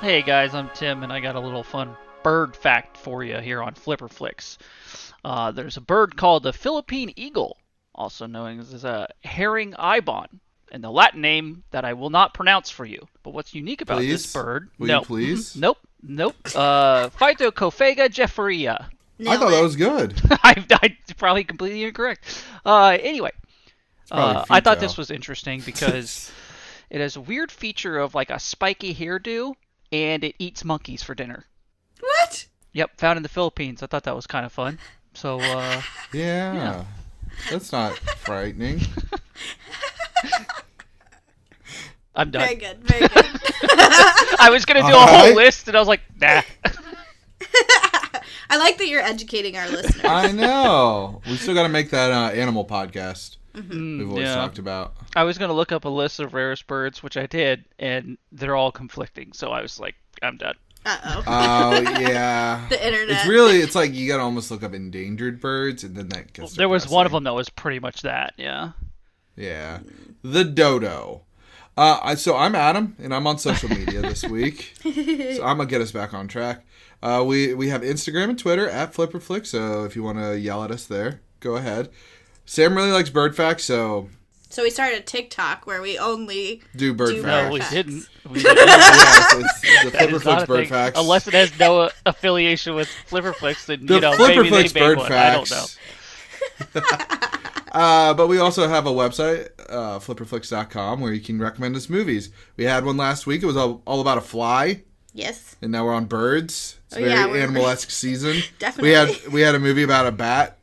Hey guys, I'm Tim, and I got a little fun bird fact for you here on Flipper Flicks. There's a bird called the Philippine eagle, also known as a herring ibon, and the Latin name that I will not pronounce for you. But what's unique about this bird? Will you please? Nope. Phytocophega jefferia. I thought that was good. I probably completely incorrect. Anyway, I thought this was interesting because it has a weird feature of like a spiky hairdo, and it eats monkeys for dinner. What? Yep, found in the Philippines. I thought that was kind of fun. So, yeah. That's not frightening. I'm done. Very good, very good. I was going to do a whole list, and I was like, nah. I like that you're educating our listeners. I know. We still got to make that animal podcast we've always talked about. I was going to look up a list of rarest birds, which I did, and they're all conflicting. So I was like, I'm done. Uh-oh. Oh, yeah. The internet. It's like you got to almost look up endangered birds, and then that gets There was one of them that was pretty much that, yeah. Yeah. The dodo. So I'm Adam, and I'm on social media this week. So I'm going to get us back on track. We have Instagram and Twitter at FlipperFlick, so if you want to yell at us there, go ahead. Sam really likes bird facts, so we started a TikTok where we only do bird facts. No, we didn't. Yeah, so it's the FlipperFlix bird thing. facts. Unless it has no affiliation with FlipperFlix, then, The maybe they FlipperFlix made bird one. facts. I don't know. But we also have a website, flipperflix.com, where you can recommend us movies. We had one last week. It was all about a fly. Yes. And now we're on birds. It's a very animal-esque season. Definitely. We had a movie about a bat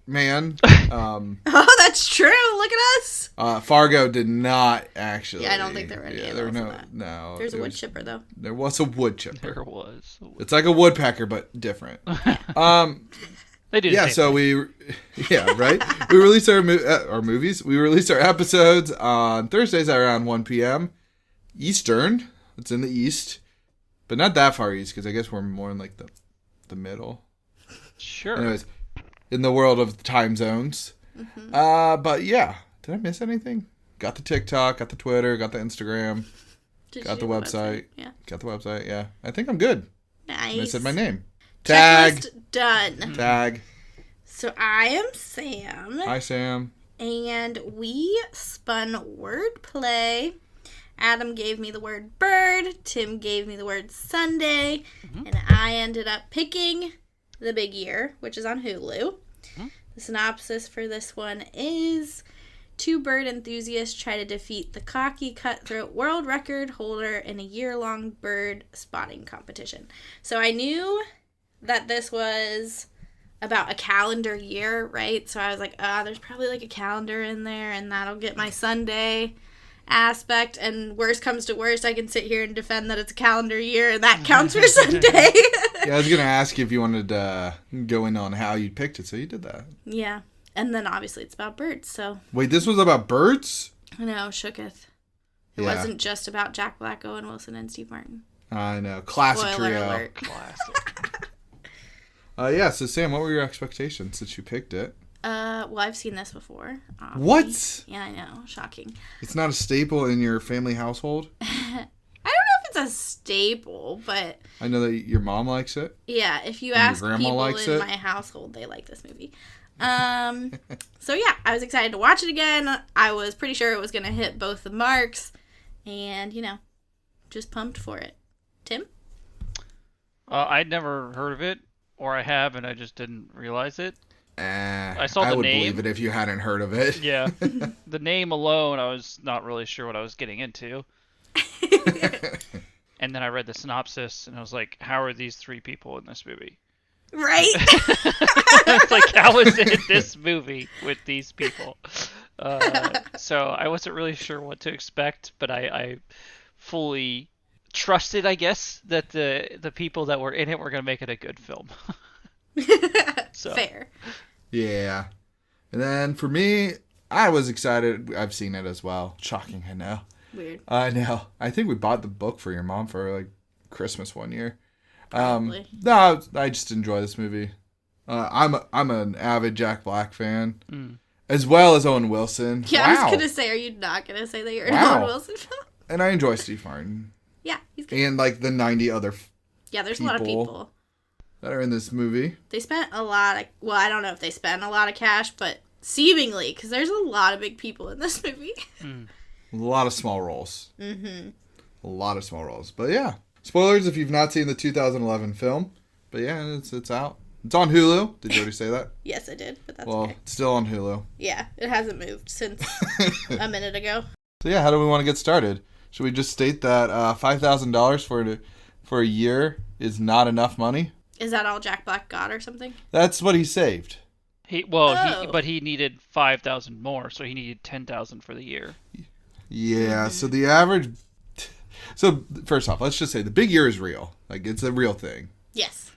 man. Oh, that's true. Look at us. Fargo did not actually. Yeah, I don't think there were any animals in that. No. There's a wood chipper, though. There was a wood chipper. There was. It's like a woodpecker, but different. They do. Yeah, so right. We release our movies. We release our episodes on Thursdays at around 1 p.m. Eastern. It's in the East, but not that far east because I guess we're more in like the middle. Sure. Anyways, in the world of time zones. But yeah, did I miss anything? Got the TikTok, got the Twitter, got the Instagram, got the website. Yeah. Got the website. Yeah, I think I'm good. Nice. I said my name. Tag. Checklist done. Tag. So I am Sam. Hi, Sam. And we spun wordplay. Adam gave me the word bird. Tim gave me the word Sunday. And I ended up picking The Big Year, which is on Hulu. The synopsis for this one is: two bird enthusiasts try to defeat the cocky cutthroat world record holder in a year-long bird spotting competition. So I knew that this was about a calendar year, right? So I was like, there's probably like a calendar in there, and that'll get my Sunday aspect. And worst comes to worst, I can sit here and defend that it's a calendar year, and that counts for Sunday. Yeah, I was going to ask you if you wanted to go in on how you picked it, so you did that. Yeah. And then obviously it's about birds, so. Wait, this was about birds? I know, shooketh. It wasn't just about Jack Black, Owen Wilson, and Steve Martin. I know. Classic Spoiler trio. alert. Classic. Yeah, so Sam, what were your expectations since you picked it? Well, I've seen this before. What? Yeah, I know. Shocking. It's not a staple in your family household? I don't know if it's a staple, but... I know that your mom likes it. Yeah, if you ask people in my household, they like this movie. So yeah, I was excited to watch it again. I was pretty sure it was going to hit both the marks. And, just pumped for it. Tim? I'd never heard of it, or I have, and I just didn't realize it. I saw the name. I would believe it if you hadn't heard of it. Yeah. The name alone, I was not really sure what I was getting into. And then I read the synopsis, and I was like, how are these three people in this movie? Right? It's like, how is it this movie with these people? So I wasn't really sure what to expect, but I fully trusted, I guess, that the people that were in it were going to make it a good film. So. Fair. Yeah. And then for me, I was excited. I've seen it as well. Shocking, I know. Weird. I know. I think we bought the book for your mom for like Christmas one year. Probably. No, I just enjoy this movie. I'm an avid Jack Black fan, as well as Owen Wilson. Yeah, wow. I was gonna say, are you not gonna say that you're an Wow. Owen Wilson fan? And I enjoy Steve Martin. Yeah, he's good. And like the 90 other Yeah, there's a lot of people that are in this movie. They spent a lot of, well, I don't know if they spent a lot of cash, but seemingly, because there's a lot of big people in this movie. A lot of small roles. Mm-hmm. A lot of small roles. But yeah. Spoilers if you've not seen the 2011 film. But yeah, it's out. It's on Hulu. Did you already say that? Yes, I did, but that's well, okay. It's still on Hulu. Yeah, it hasn't moved since a minute ago. So yeah, how do we want to get started? Should we just state that $5,000 for a year is not enough money? Is that all Jack Black got or something? That's what he saved. But he needed 5,000 more, so he needed 10,000 for the year. Yeah, so the average... So, first off, let's just say the big year is real. Like, it's a real thing. Yes.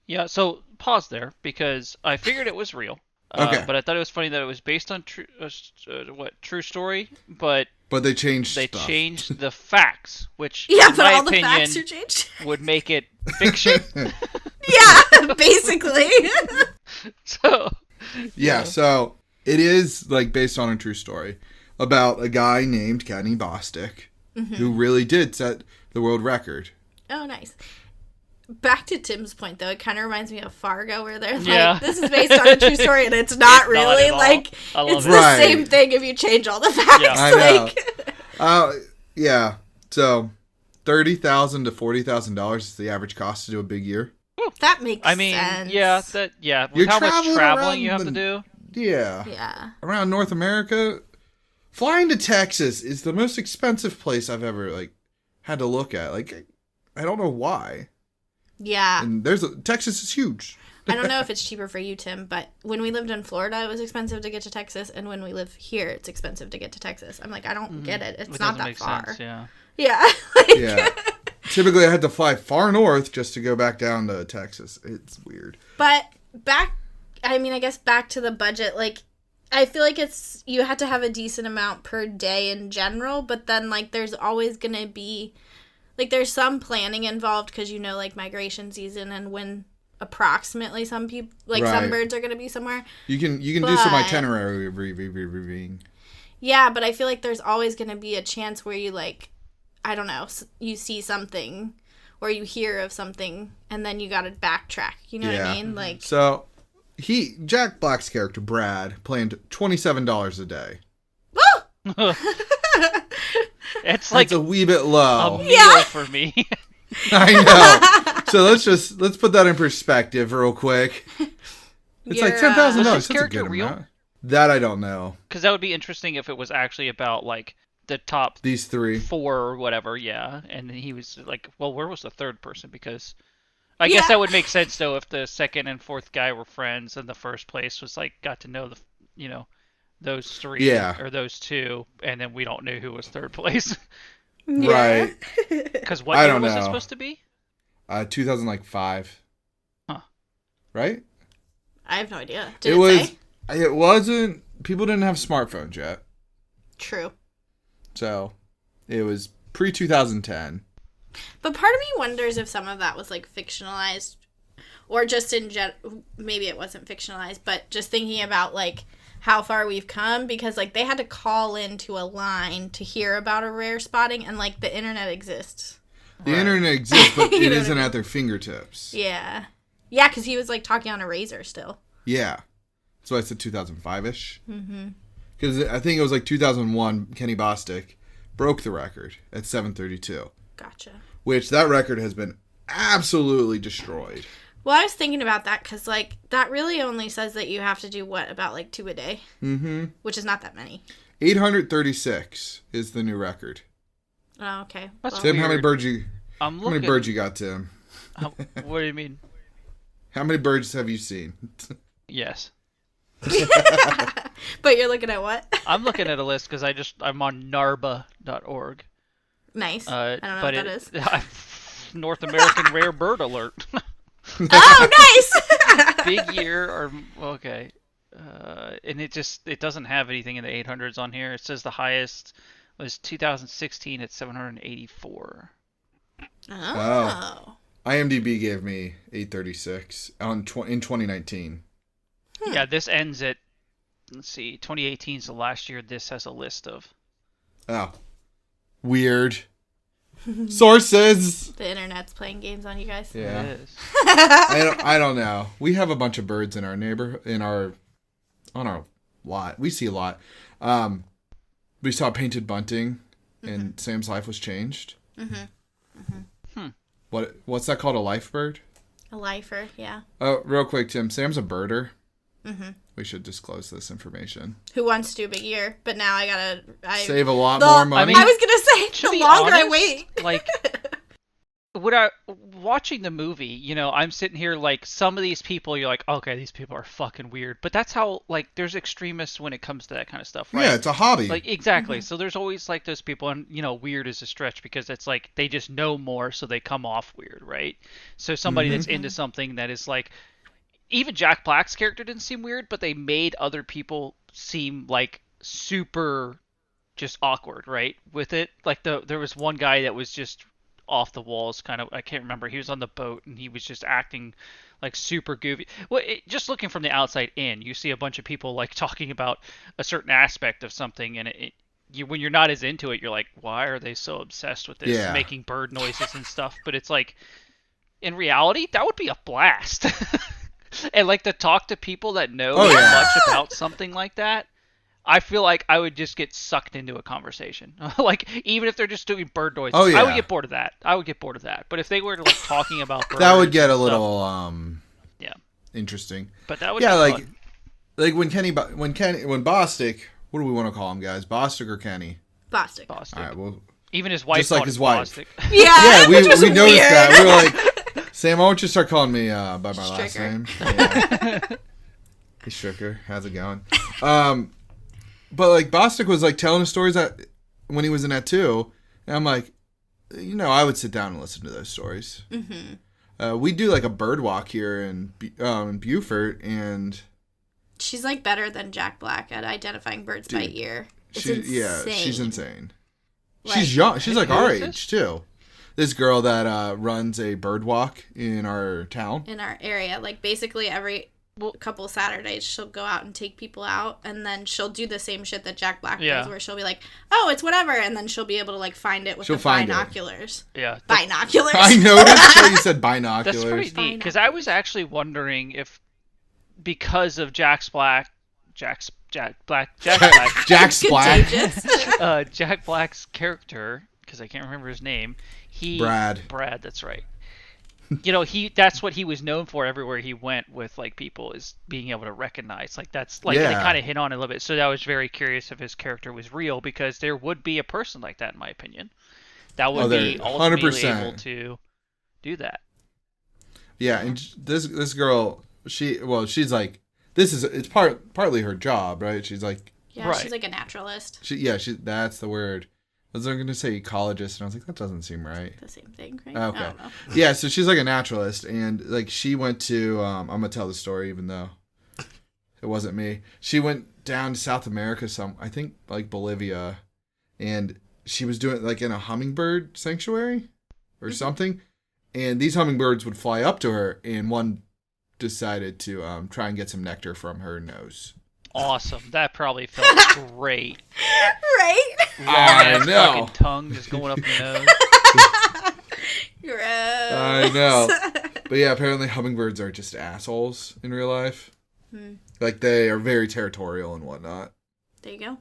Yeah, so pause there, because I figured it was real. Okay. But I thought it was funny that it was based on true story, but they changed they stuff. changed the facts, which Yeah, in but my all the opinion facts are changed. would make it fiction. Yeah, basically. So Yeah, so it is like based on a true story about a guy named Kenny Bostic who really did set the world record. Oh, nice. Back to Tim's point, though, it kind of reminds me of Fargo, where they're like, Yeah. this is based on a true story, and it's not really. at all. Like, I love it's it. the Right. same thing if you change all the facts. Yeah. I know. Like, Yeah, so $30,000 to $40,000 is the average cost to do a big year. that makes I mean, sense. with You're how much traveling traveling you around have to do. Yeah. Yeah. Around North America, flying to Texas is the most expensive place I've ever had to look at. Like, I don't know why. Yeah. And Texas is huge. I don't know if it's cheaper for you, Tim, but when we lived in Florida, it was expensive to get to Texas, and when we live here, it's expensive to get to Texas. I'm like, I don't get it. It's It not doesn't that make far. sense, yeah. Yeah. Like, Yeah. Typically, I had to fly far north just to go back down to Texas. It's weird. But I guess back to the budget, like, I feel like you have to have a decent amount per day in general, but then, like, there's always going to be, like, there's some planning involved because, like, migration season and when approximately some people, like, some Right. birds are going to be somewhere. You can do some itinerary. Yeah, but I feel like there's always going to be a chance where you, like, I don't know, you see something or you hear of something and then you got to backtrack. You know what I mean? Like, So, Jack Black's character, Brad, planned $27 a day. It's like That's a wee bit low. a meal for me. I know. So let's put that in perspective real quick. It's like $10,000. Was his That's a character good real? amount. That I don't know. Because that would be interesting if it was actually about, like, the top These three. 4 or whatever, yeah. And then he was like, well, where was the third person? Because I guess that would make sense, though, if the second and fourth guy were friends and the first place was, like, got to know those 3 or those 2, and then we don't know who was third place. Right. Because what I year don't was it know. supposed to be? 2005. Huh. Right? I have no idea. It was. It wasn't. People didn't have smartphones yet, True. so it was pre-2010. But part of me wonders if some of that was, like, fictionalized or just in maybe it wasn't fictionalized, but just thinking about, like, how far we've come because, like, they had to call into a line to hear about a rare spotting and, like, the internet exists. The internet exists, but You it know what I isn't mean? at their fingertips. Yeah. Yeah, because he was, like, talking on a razor still. Yeah. That's why I said 2005-ish. Mm-hmm. Because I think it was like 2001, Kenny Bostic broke the record at 732. Gotcha. Which, that record has been absolutely destroyed. Well, I was thinking about that because, like, that really only says that you have to do, about, like, 2 a day? Mm-hmm. Which is not that many. 836 is the new record. Oh, okay. That's Tim, weird. how many birds you got, Tim? What do you mean? How many birds have you seen? Yes. But you're looking at what? I'm looking at a list because I'm on narba.org. Nice. I don't know what that is. North American Rare Bird Alert. Oh, nice! Big year or okay. And it doesn't have anything in the 800s on here. It says the highest was 2016 at 784. Oh. IMDb gave me 836 in 2019. Yeah, this ends at, let's see, 2018 is the last year this has a list of. Oh. Weird. Sources. The internet's playing games on you guys. Yeah. It is. I don't know. We have a bunch of birds in our on our lot. We see a lot. We saw painted bunting, and Sam's life was changed. What's that called? A life bird? A lifer, yeah. Oh, real quick, Tim. Sam's a birder. We should disclose this information. Who wants to do a big year? But now I save a lot more money. I was gonna say the longer I honest, wait. Like, watching the movie, you know, I'm sitting here like some of these people, you're like, okay, these people are fucking weird. But that's how, like, there's extremists when it comes to that kind of stuff, right? Yeah, it's a hobby. Like, exactly. So there's always like those people, and you know, weird is a stretch because it's like they just know more, so they come off weird, right? So somebody that's into something that is like, even Jack Black's character didn't seem weird, but they made other people seem like super just awkward, right? With it, like there was one guy that was just off the walls, kind of. I can't remember. He was on the boat and he was just acting like super goofy. Well, just looking from the outside in, you see a bunch of people like talking about a certain aspect of something, and when you're not as into it, you're like, why are they so obsessed with this, making bird noises and stuff? But it's like, in reality, that would be a blast. And like to talk to people that know much about something like that, I feel like I would just get sucked into a conversation. Like, even if they're just doing bird noises, I would get bored of that. But if they were like talking about birds, that would get a little interesting. But that would be fun. Like when Bostic, what do we want to call him, guys? Bostic or Kenny? Bostic. All right, well, even his wife, just like his wife. Bostic. Yeah, we noticed weird. that. We were like, Sam, why don't you start calling me by my last name? Yeah. Hey, Stricker, how's it going? But like Bostic was like telling us stories that when he was in that too, and I'm like, you know, I would sit down and listen to those stories. We do like a bird walk here in Beaufort, and she's like better than Jack Black at identifying birds by ear. It's insane. Yeah, she's insane. Like, she's young. She's like our age too. This girl that runs a bird walk in our town. In our area. Like, basically every couple Saturdays, she'll go out and take people out, and then she'll do the same shit that Jack Black does, where she'll be like, oh, it's whatever, and then she'll be able to, like, find it with the binoculars. Yeah. Binoculars. I noticed that you said binoculars. That's pretty neat, because I was actually wondering if, because of Jack Black's character, because I can't remember his name, Brad, that's right. You know, that's what he was known for everywhere he went with, like, people, is being able to recognize. Like, that's, like, they kind of hit on it a little bit. So I was very curious if his character was real, because there would be a person like that, in my opinion. That would be ultimately 100%. Able to do that. Yeah, and this girl, she's like, it's partly her job, right? She's like... Yeah, she's like a naturalist. That's the word. I was going to say ecologist, and I was like, that doesn't seem right. The same thing, right? Okay. I don't know. Yeah, so she's like a naturalist, and like she went to, I'm going to tell the story even though it wasn't me. She went down to South America, I think like Bolivia, and she was doing like in a hummingbird sanctuary or something, and these hummingbirds would fly up to her, and one decided to try and get some nectar from her nose. Awesome. That probably felt great. Right? I know. Fucking tongue just going up your nose. Gross. I know. But yeah, apparently hummingbirds are just assholes in real life. Like, they are very territorial and whatnot. There you go.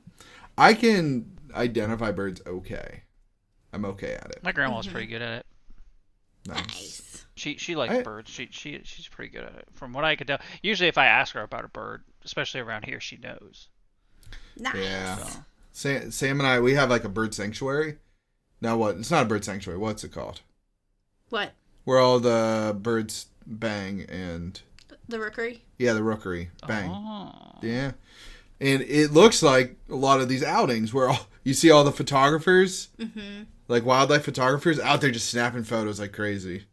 I can identify birds okay. I'm okay at it. My grandma's pretty good at it. Nice. She likes birds. She's pretty good at it. From what I could tell. Usually if I ask her about a bird, especially around here, she knows. Nice. Yeah. So. Sam and I, we have like a bird sanctuary. Now what? It's not a bird sanctuary. What's it called? What? Where all the birds bang and... The rookery? Yeah, the rookery. Bang. Oh. Yeah. And it looks like a lot of these outings where you see all the photographers, like wildlife photographers, out there just snapping photos like crazy.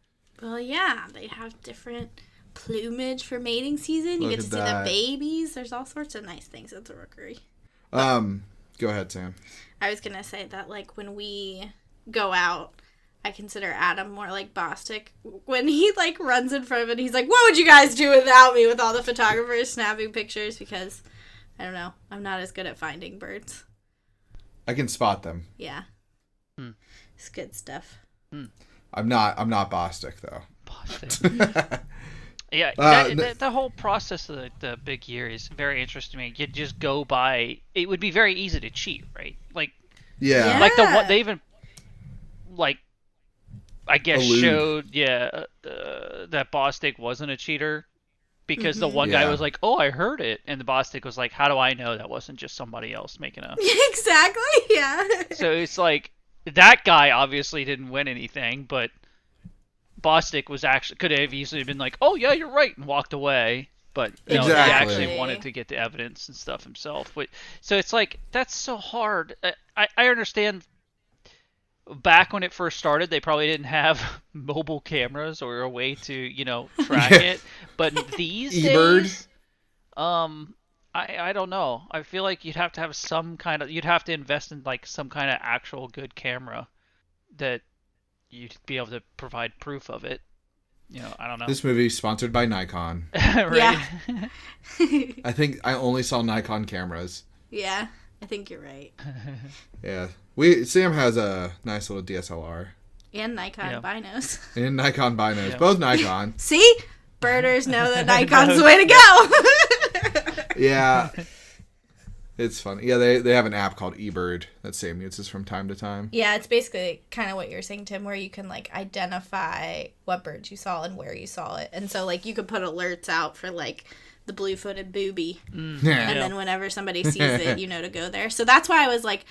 Well, yeah, they have different plumage for mating season. You get to see the babies. There's all sorts of nice things at the rookery. Go ahead, Sam. I was going to say that, like, when we go out, I consider Adam more like Bostic. When he, like, runs in front of it, he's like, what would you guys do without me, with all the photographers snapping pictures? Because, I don't know, I'm not as good at finding birds. I can spot them. Yeah. It's good stuff. I'm not Bostic though. Bostic. Yeah, the whole process of the big year is very interesting to me. You just go by. It would be very easy to cheat, right? Like, Yeah. like the what they even like, I guess Allude. showed that Bostic wasn't a cheater because the one guy Yeah. was like, "Oh, I heard it," and the Bostic was like, "How do I know that wasn't just somebody else making a?" Exactly. Yeah. So it's like that guy obviously didn't win anything, but Bostic was actually could have easily been like, "Oh yeah, you're right," and walked away. But no, he Exactly. actually wanted to get the evidence and stuff himself. But so it's like that's so hard. I understand. Back when it first started, they probably didn't have mobile cameras or a way to track Yeah. it. But these eBird. days, I don't know. I feel like you'd have to have you'd have to invest in like some kind of actual good camera that you'd be able to provide proof of it. I don't know. This movie is sponsored by Nikon. Right? Yeah. I think I only saw Nikon cameras. Yeah, I think you're right. Yeah. Sam has a nice little DSLR. And Nikon Yeah. binos. And Nikon binos. Yeah. Both Nikon. See? Birders know that Nikon's the way to go. Yeah. It's funny. Yeah, they have an app called eBird that Sam uses from time to time. Yeah, it's basically kind of what you're saying, Tim, where you can like identify what birds you saw and where you saw it. And so like you could put alerts out for like the blue-footed booby. And then whenever somebody sees it, you know to go there. So that's why I was like,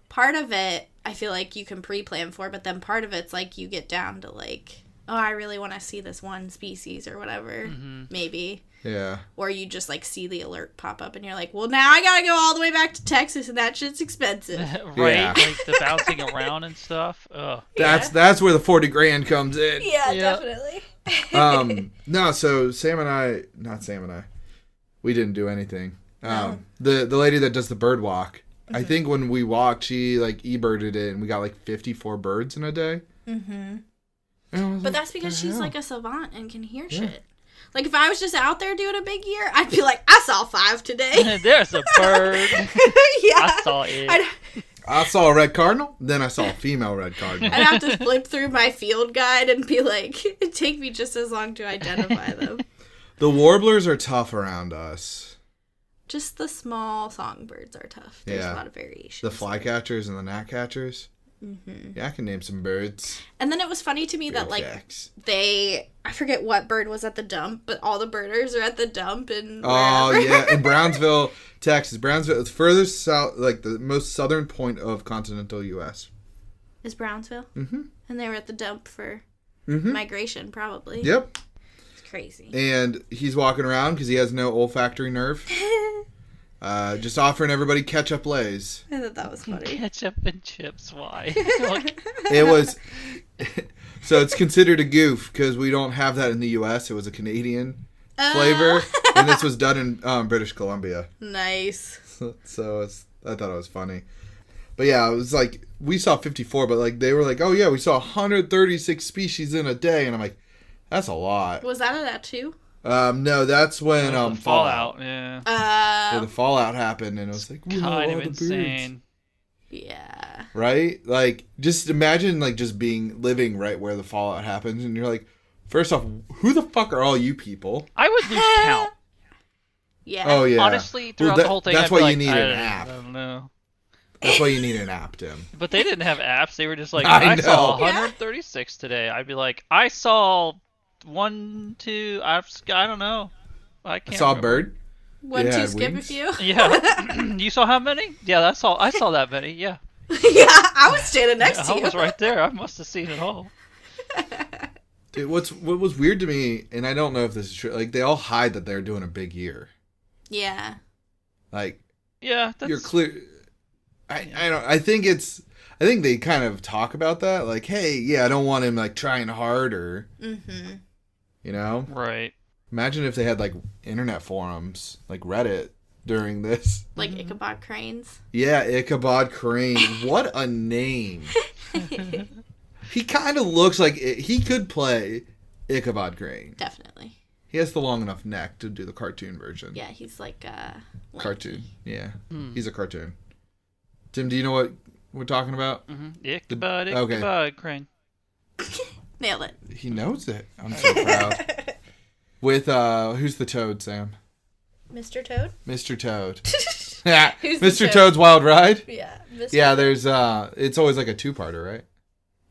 part of it I feel like you can pre-plan for, but then part of it's like you get down to like, oh, I really want to see this one species or whatever, maybe. Yeah. Or you just like see the alert pop up and you're like, well, now I gotta go all the way back to Texas and that shit's expensive. Right? Yeah. Like the bouncing around and stuff. Ugh. That's where the 40 grand comes in. Yeah, Yeah. definitely. No, so not Sam and I, we didn't do anything. No. The lady that does the bird walk, I think when we walked, she like e-birded it and we got like 54 birds in a day. But that's because she's like a savant and can hear shit. Like if I was just out there doing a big year, I'd be like, I saw 5 today. There's a bird. Yeah. I saw it. I saw a red cardinal, then I saw a female red cardinal. I'd have to flip through my field guide and be like, it'd take me just as long to identify them. The warblers are tough around us. Just the small songbirds are tough. There's Yeah. a lot of variations. The flycatchers and the gnatcatchers. Yeah, I can name some birds. And then it was funny to me that like Facts. I forget what bird was at the dump, but all the birders are at the dump and Oh wherever. yeah, in Brownsville, Texas. Brownsville is furthest south, like the most southern point of continental U.S. Is Brownsville? Mm-hmm. And they were at the dump for Mm-hmm. migration, probably. Yep. It's crazy. And he's walking around because he has no olfactory nerve. Just offering everybody ketchup lays. I thought that was funny. Ketchup and chips. Why? Like, It was so it's considered a goof because we don't have that in the U.S. It was a Canadian flavor, and this was done in British Columbia. Nice. So I thought it was funny. But yeah, it was like we saw 54, but like they were like, oh yeah, we saw 136 species in a day, and I'm like, that's a lot. Was that at 2? No, that's when the Fallout. Yeah. where the fallout happened, and it was like, whoa, all Kind the of birds. insane. Yeah. Right? Like, just imagine like just living right where the fallout happens, and you're like, first off, who the fuck are all you people? I would lose count. Yeah. Oh yeah. Honestly, throughout that- the whole thing, that's I'd be why you like, need I an don't- app. I don't know. That's why you need an app, Tim. But they didn't have apps. They were just like, I I saw know. 136 today. I'd be like, I saw 1, 2. I don't know. I can't. I saw a remember. bird. 1, Yeah, 2, skip a wings. few. Yeah. You saw how many? Yeah, that's all. I saw that many. Yeah. Yeah, I was standing next to I you. was right there. I must have seen it all. Dude, what was weird to me, and I don't know if this is true, like they all hide that they're doing a big year. Yeah. Like Yeah, that's you're clear. I think they kind of talk about that, like, hey, yeah, I don't want him like trying harder. Mm-hmm. You know, right. imagine if they had like internet forums, like Reddit, during this. Like Ichabod Cranes. Yeah, Ichabod Crane. What a name. He kind of looks like he could play Ichabod Crane. Definitely. He has the long enough neck to do the cartoon version. Yeah, he's like Cartoon. Yeah. Hmm. He's a cartoon. Tim, do you know we're talking about? Ichabod, okay. Ichabod Crane. Nailed it. He knows it. I'm so proud. With, who's the Toad, Sam? Mr. Toad? Mr. Toad. Yeah, Who's the Mr. Toad? Toad's Wild Ride? Yeah. Yeah, there's, it's always like a two-parter, right?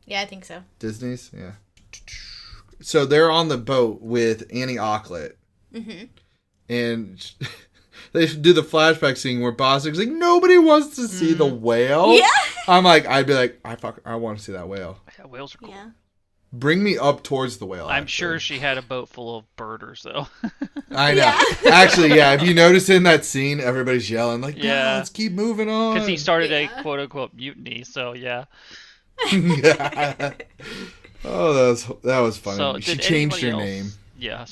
Yeah, I think so. Disney's? Yeah. So they're on the boat with Annie Aucklet. Mm-hmm. And they do the flashback scene where Bostic's like, nobody wants to see the whale. Yeah. I'd be like, I want to see that whale. Yeah, whales are cool. Yeah. Bring me up towards the whale. I'm sure she had a boat full of birders, though. I know. Yeah. Actually, yeah. If you notice in that scene, everybody's yelling like, Yeah. let's keep moving on. Because he started a quote-unquote mutiny, so yeah. Yeah. Oh, that was funny. So, she did changed her anybody name. else- Yeah,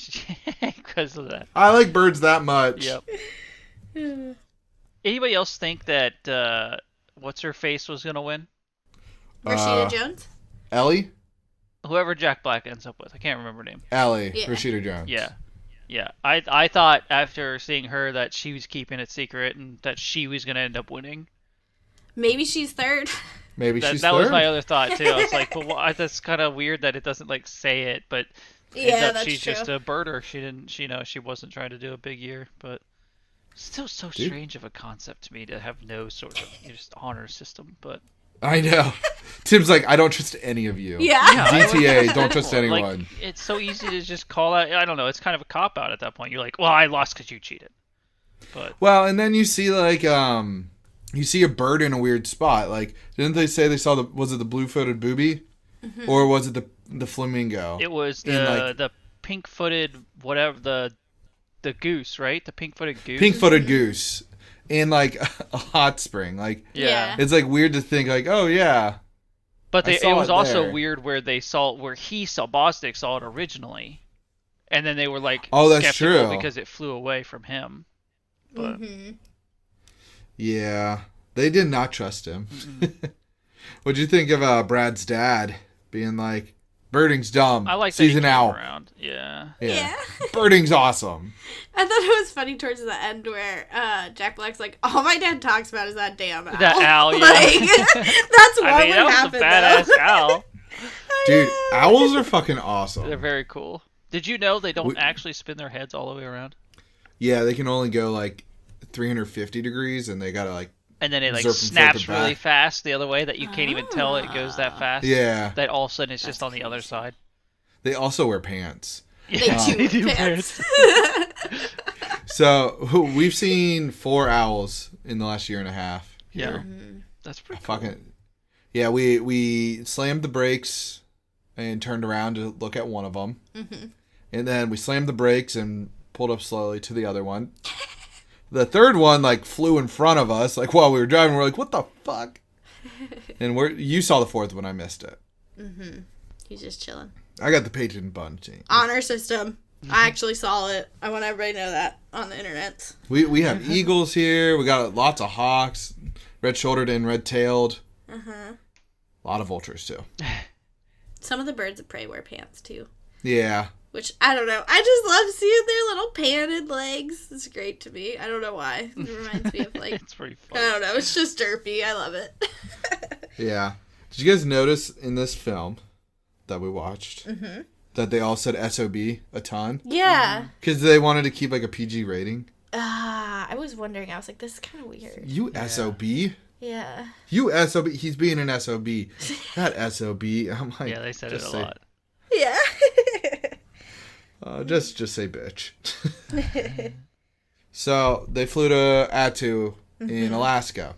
because of that. I like birds that much. Yep. Anybody else think that what's-her-face was going to win? Rashida Jones? Ellie? Whoever Jack Black ends up with. I can't remember her name. Ellie. Yeah. Rashida Jones. Yeah. Yeah. I thought after seeing her that she was keeping it secret and that she was going to end up winning. Maybe she's third. Maybe That she's was third. my other thought, too. I was like, but that's kind of weird that it doesn't, like, say it, but ends Yeah, up that's she's true. just a birder. She didn't, she wasn't trying to do a big year, but still so Dude. strange of a concept to me to have no sort of just honor system, but... I know. Tim's like, I don't trust any of you. Yeah. DTA, don't trust anyone. Like, it's so easy to just call out. I don't know. It's kind of a cop out at that point. You're like, well, I lost because you cheated. But Well, and then you see like you see a bird in a weird spot. Like, didn't they say they saw was it the blue-footed booby, or was it the flamingo? it was In, like- the pink-footed whatever the goose, right? The pink-footed goose. Pink-footed goose in like a hot spring. Like, Yeah. it's like weird to think like, oh yeah. But I it saw was it also there. weird where Bostic saw it originally, and then they were like, Oh, that's skeptical true. because it flew away from him. But Yeah, they did not trust him. What'd you think of Brad's dad being like, birding's dumb. I like that he Season came out. around. Yeah. Yeah. Birding's awesome. I thought it was funny towards the end where Jack Black's like, all my dad talks about is that damn owl. That owl, yeah. Like, that's what I mean, would that was happen, a badass though. owl. Dude, owls are fucking awesome. They're very cool. Did you know they don't actually spin their heads all the way around? Yeah, they can only go like 350 degrees, and they gotta like. And then it like Zerp and flip snaps it really back. fast the other way that you can't even tell it goes that fast. Yeah. That all of a sudden it's just on the other side. They also wear pants. They do pants. So we've seen 4 owls in the last year and a half. Yeah. Here. That's pretty cool. Fucking. Yeah, we slammed the brakes and turned around to look at one of them, and then we slammed the brakes and pulled up slowly to the other one. The third one like flew in front of us, like while we were driving. We're like, "What the fuck?" And you saw the fourth one. I missed it. He's just chilling. I got the pigeon bunting. Honor system. I actually saw it. I want everybody to know that on the internet. We have eagles here. We got lots of hawks, red-shouldered and red-tailed. A lot of vultures too. Some of the birds of prey wear pants too. Yeah. Which, I don't know. I just love seeing their little padded legs. It's great to me. I don't know why. It reminds me of, like, It's pretty I fun. don't know. It's just derpy. I love it. Yeah. Did you guys notice in this film that we watched that they all said SOB a ton? Yeah. Because they wanted to keep like a PG rating. I was wondering. I was like, this is kind of weird. You SOB? Yeah. You SOB? He's being an SOB. That SOB. I'm like, Yeah, they said it just a say- lot. Yeah. Just say bitch. So they flew to Attu in Alaska.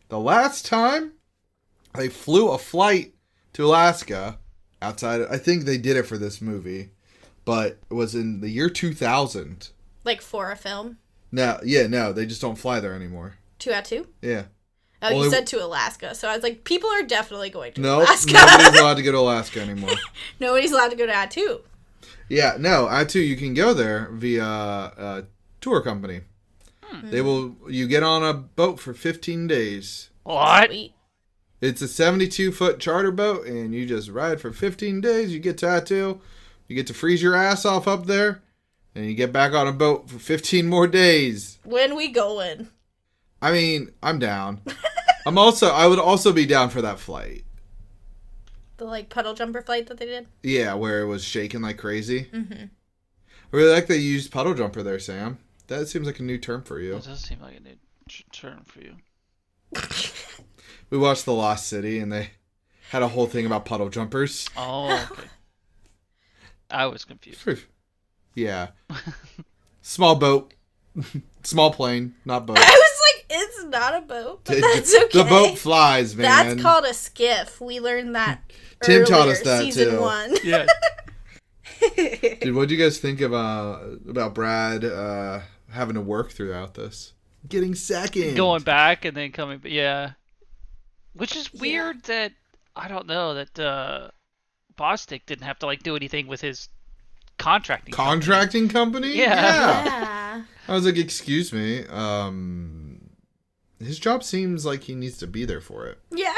The last time they flew a flight to Alaska outside, I think they did it for this movie, but it was in the year 2000. Like for a film. No, they just don't fly there anymore. 2 out 2? Yeah. Oh, Well, you it- said to Alaska. So I was like, people are definitely going to Nope, Alaska. nobody's allowed to go to Alaska anymore. Nobody's allowed to go to Attu. Yeah, no, Attu, you can go there via a tour company. You get on a boat for 15 days. What? Sweet. It's a 72-foot charter boat, and you just ride for 15 days. You get to Attu, you get to freeze your ass off up there, and you get back on a boat for 15 more days. When we going? I mean, I'm down. I would also be down for that flight. The like puddle jumper flight that they did. Yeah, where it was shaking like crazy. Mm-hmm. I really like that you used puddle jumper there, Sam. That seems like a new term for you. It does seem like a new term for you. We watched The Lost City, and they had a whole thing about puddle jumpers. Oh, okay. I was confused. Yeah. Small boat. Small plane, not boat. I was like, it's not a boat, but that's okay. The boat flies, man. That's called a skiff. We learned that Tim earlier, taught us that, season too. 1. Yeah. Dude, what do you guys think about Brad having to work throughout this? Getting second. Going back and then coming... Yeah. Which is weird that... I don't know, that Bostic didn't have to like do anything with his contracting company? Yeah. I was like, excuse me. His job seems like he needs to be there for it. Yeah.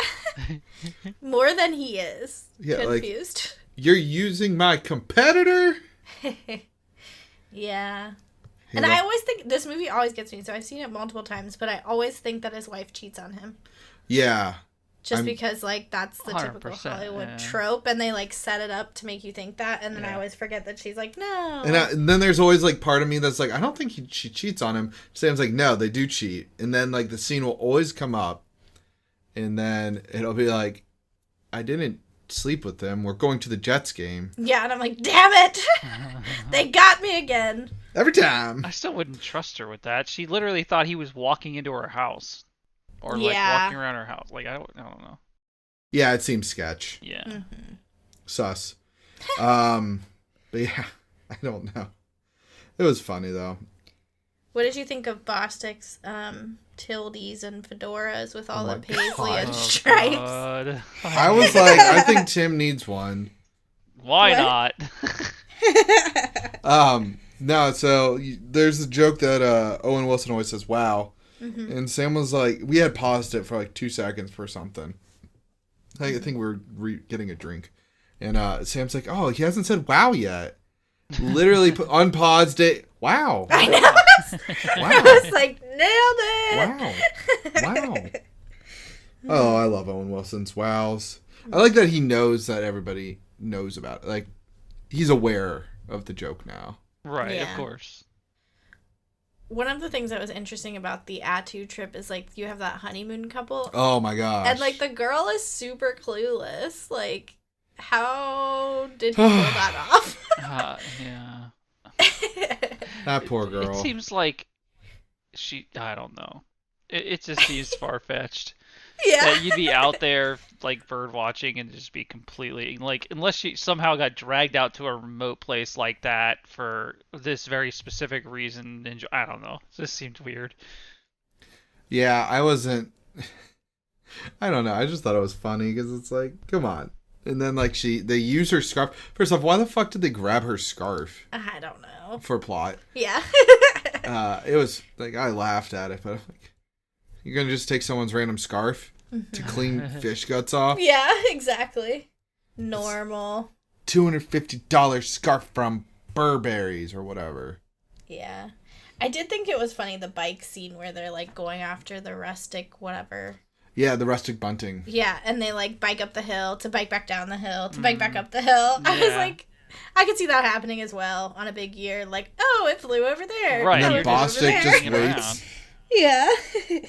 More than he is. Yeah, confused. Like, you're using my competitor? Yeah. And I always think, this movie always gets me, so I've seen it multiple times, but I always think that his wife cheats on him. Yeah. Just because, like, that's the typical Hollywood trope, and they, like, set it up to make you think that, and then I always forget that she's like, no. And then there's always, like, part of me that's like, I don't think she cheats on him. Sam's like, no, they do cheat. And then, like, the scene will always come up, and then it'll be like, I didn't sleep with them. We're going to the Jets game. Yeah, and I'm like, damn it! They got me again. Every time. I still wouldn't trust her with that. She literally thought he was walking into her house. Or, like, walking around her house. Like, I don't know. Yeah, it seems sketch. Yeah. Mm-hmm. Sus. But, yeah, I don't know. It was funny, though. What did you think of Bostic's tildes and fedoras with all the paisley and stripes? God. I was like, I think Tim needs one. Why not? No, so there's a joke that Owen Wilson always says, wow. Mm-hmm. And Sam was like, we had paused it for like 2 seconds for something. I think we were getting a drink. And Sam's like, oh, he hasn't said wow yet. Literally unpaused it. Wow. I know. Wow. I was like, nailed it. Wow. Oh, I love Owen Wilson's wows. I like that he knows that everybody knows about it. Like, he's aware of the joke now. Right, of course. One of the things that was interesting about the Attu trip is, like, you have that honeymoon couple. Oh, my gosh. And, like, the girl is super clueless. Like, how did he pull that off? Yeah. That poor girl. It seems like I don't know. It just seems far-fetched. Yeah. That you'd be out there, like, bird watching and just be completely, like, unless she somehow got dragged out to a remote place like that for this very specific reason. And I don't know. It just seemed weird. Yeah, I wasn't. I don't know. I just thought it was funny because it's like, come on. And then, like, they use her scarf. First off, why the fuck did they grab her scarf? I don't know. For plot. Yeah. It was, like, I laughed at it, but I'm like, you're going to just take someone's random scarf to clean fish guts off? Yeah, exactly. Normal. $250 scarf from Burberry's or whatever. Yeah. I did think it was funny, the bike scene where they're, like, going after the rustic whatever. Yeah, the rustic bunting. Yeah, and they, like, bike up the hill, to bike back down the hill, to bike back up the hill. I was like, I could see that happening as well on a big year. Like, oh, it flew over there. Right. And then Bostic just waits. Yeah.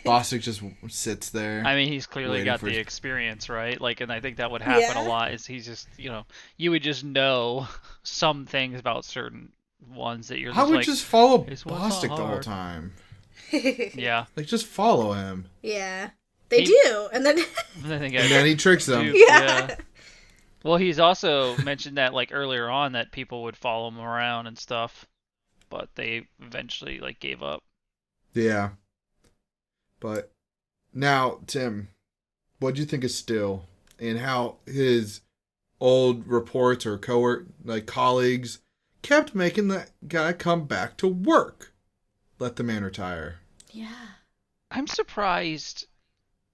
Bostic just sits there. I mean, he's clearly got the experience, right? Like, and I think that would happen a lot, is he's just, you would just know some things about certain ones that you're just I would like, just follow Bostic the whole time. Yeah. Like, just follow him. Yeah. They do. And then he tricks them. Yeah. Well, he's also mentioned that, like, earlier on that people would follow him around and stuff, but they eventually, like, gave up. Yeah. But now, Tim, what do you think of Still and how his old reports or colleagues kept making that guy come back to work? Let the man retire. Yeah. I'm surprised.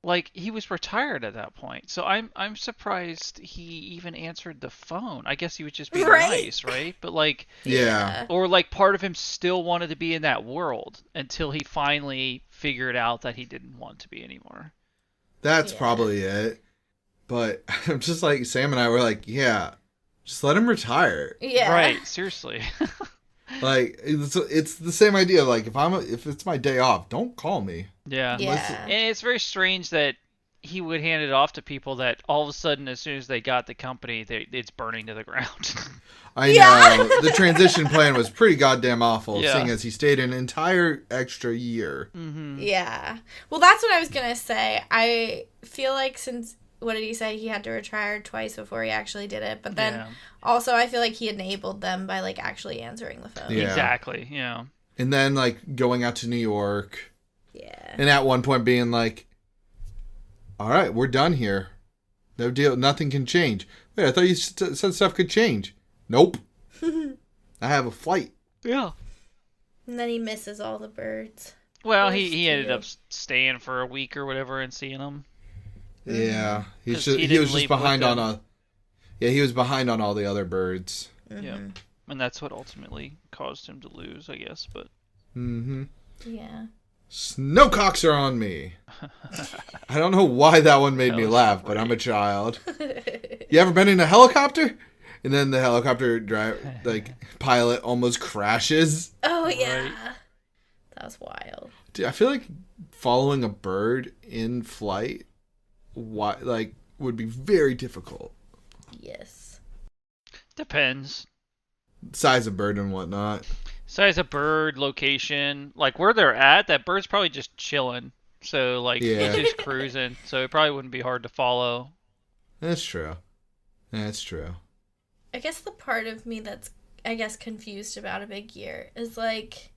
Like, he was retired at that point, so I'm surprised he even answered the phone. I guess he was just being nice, right? But, like, yeah, or like part of him still wanted to be in that world until he finally figured out that he didn't want to be anymore. That's Yeah. probably it. But I'm just like, Sam and I were like, yeah, just let him retire. Yeah. Right, seriously. Like, it's the same idea. Like, if it's my day off, don't call me. Yeah. Yeah. And it's very strange that he would hand it off to people that all of a sudden, as soon as they got the company, it's burning to the ground. I Yeah. know. The transition plan was pretty goddamn awful, Yeah. seeing as he stayed an entire extra year. Mm-hmm. Yeah. Well, that's what I was going to say. I feel like since, what did he say? He had to retire twice before he actually did it. But then Yeah. also I feel like he enabled them by like actually answering the phone. Yeah. Exactly. Yeah. And then, like, going out to New York. Yeah. And at one point being like, all right, we're done here. No deal. Nothing can change. Wait, I thought you said stuff could change. Nope. I have a flight. Yeah. And then he misses all the birds. Well, Poor he ended Stu. up staying for a week or whatever and seeing them. Yeah. 'Cause He he was didn't just leave with behind on them. he was behind on all the other birds. Yeah. And that's what ultimately caused him to lose, I guess. But Mm-hmm. Yeah. Snowcocks are on me. I don't know why that one made That me was laugh, but great. I'm a child. You ever been in a helicopter? And then the helicopter pilot almost crashes. Oh, yeah. Right. That was wild. Dude, I feel like following a bird in flight, would be very difficult. Yes. depends. Size of bird and whatnot. Size of bird, location, like where they're at. That bird's probably just chilling. So like Yeah. he's just cruising. So it probably wouldn't be hard to follow. That's true. That's true. I guess the part of me that's, I guess, confused about a big year is like,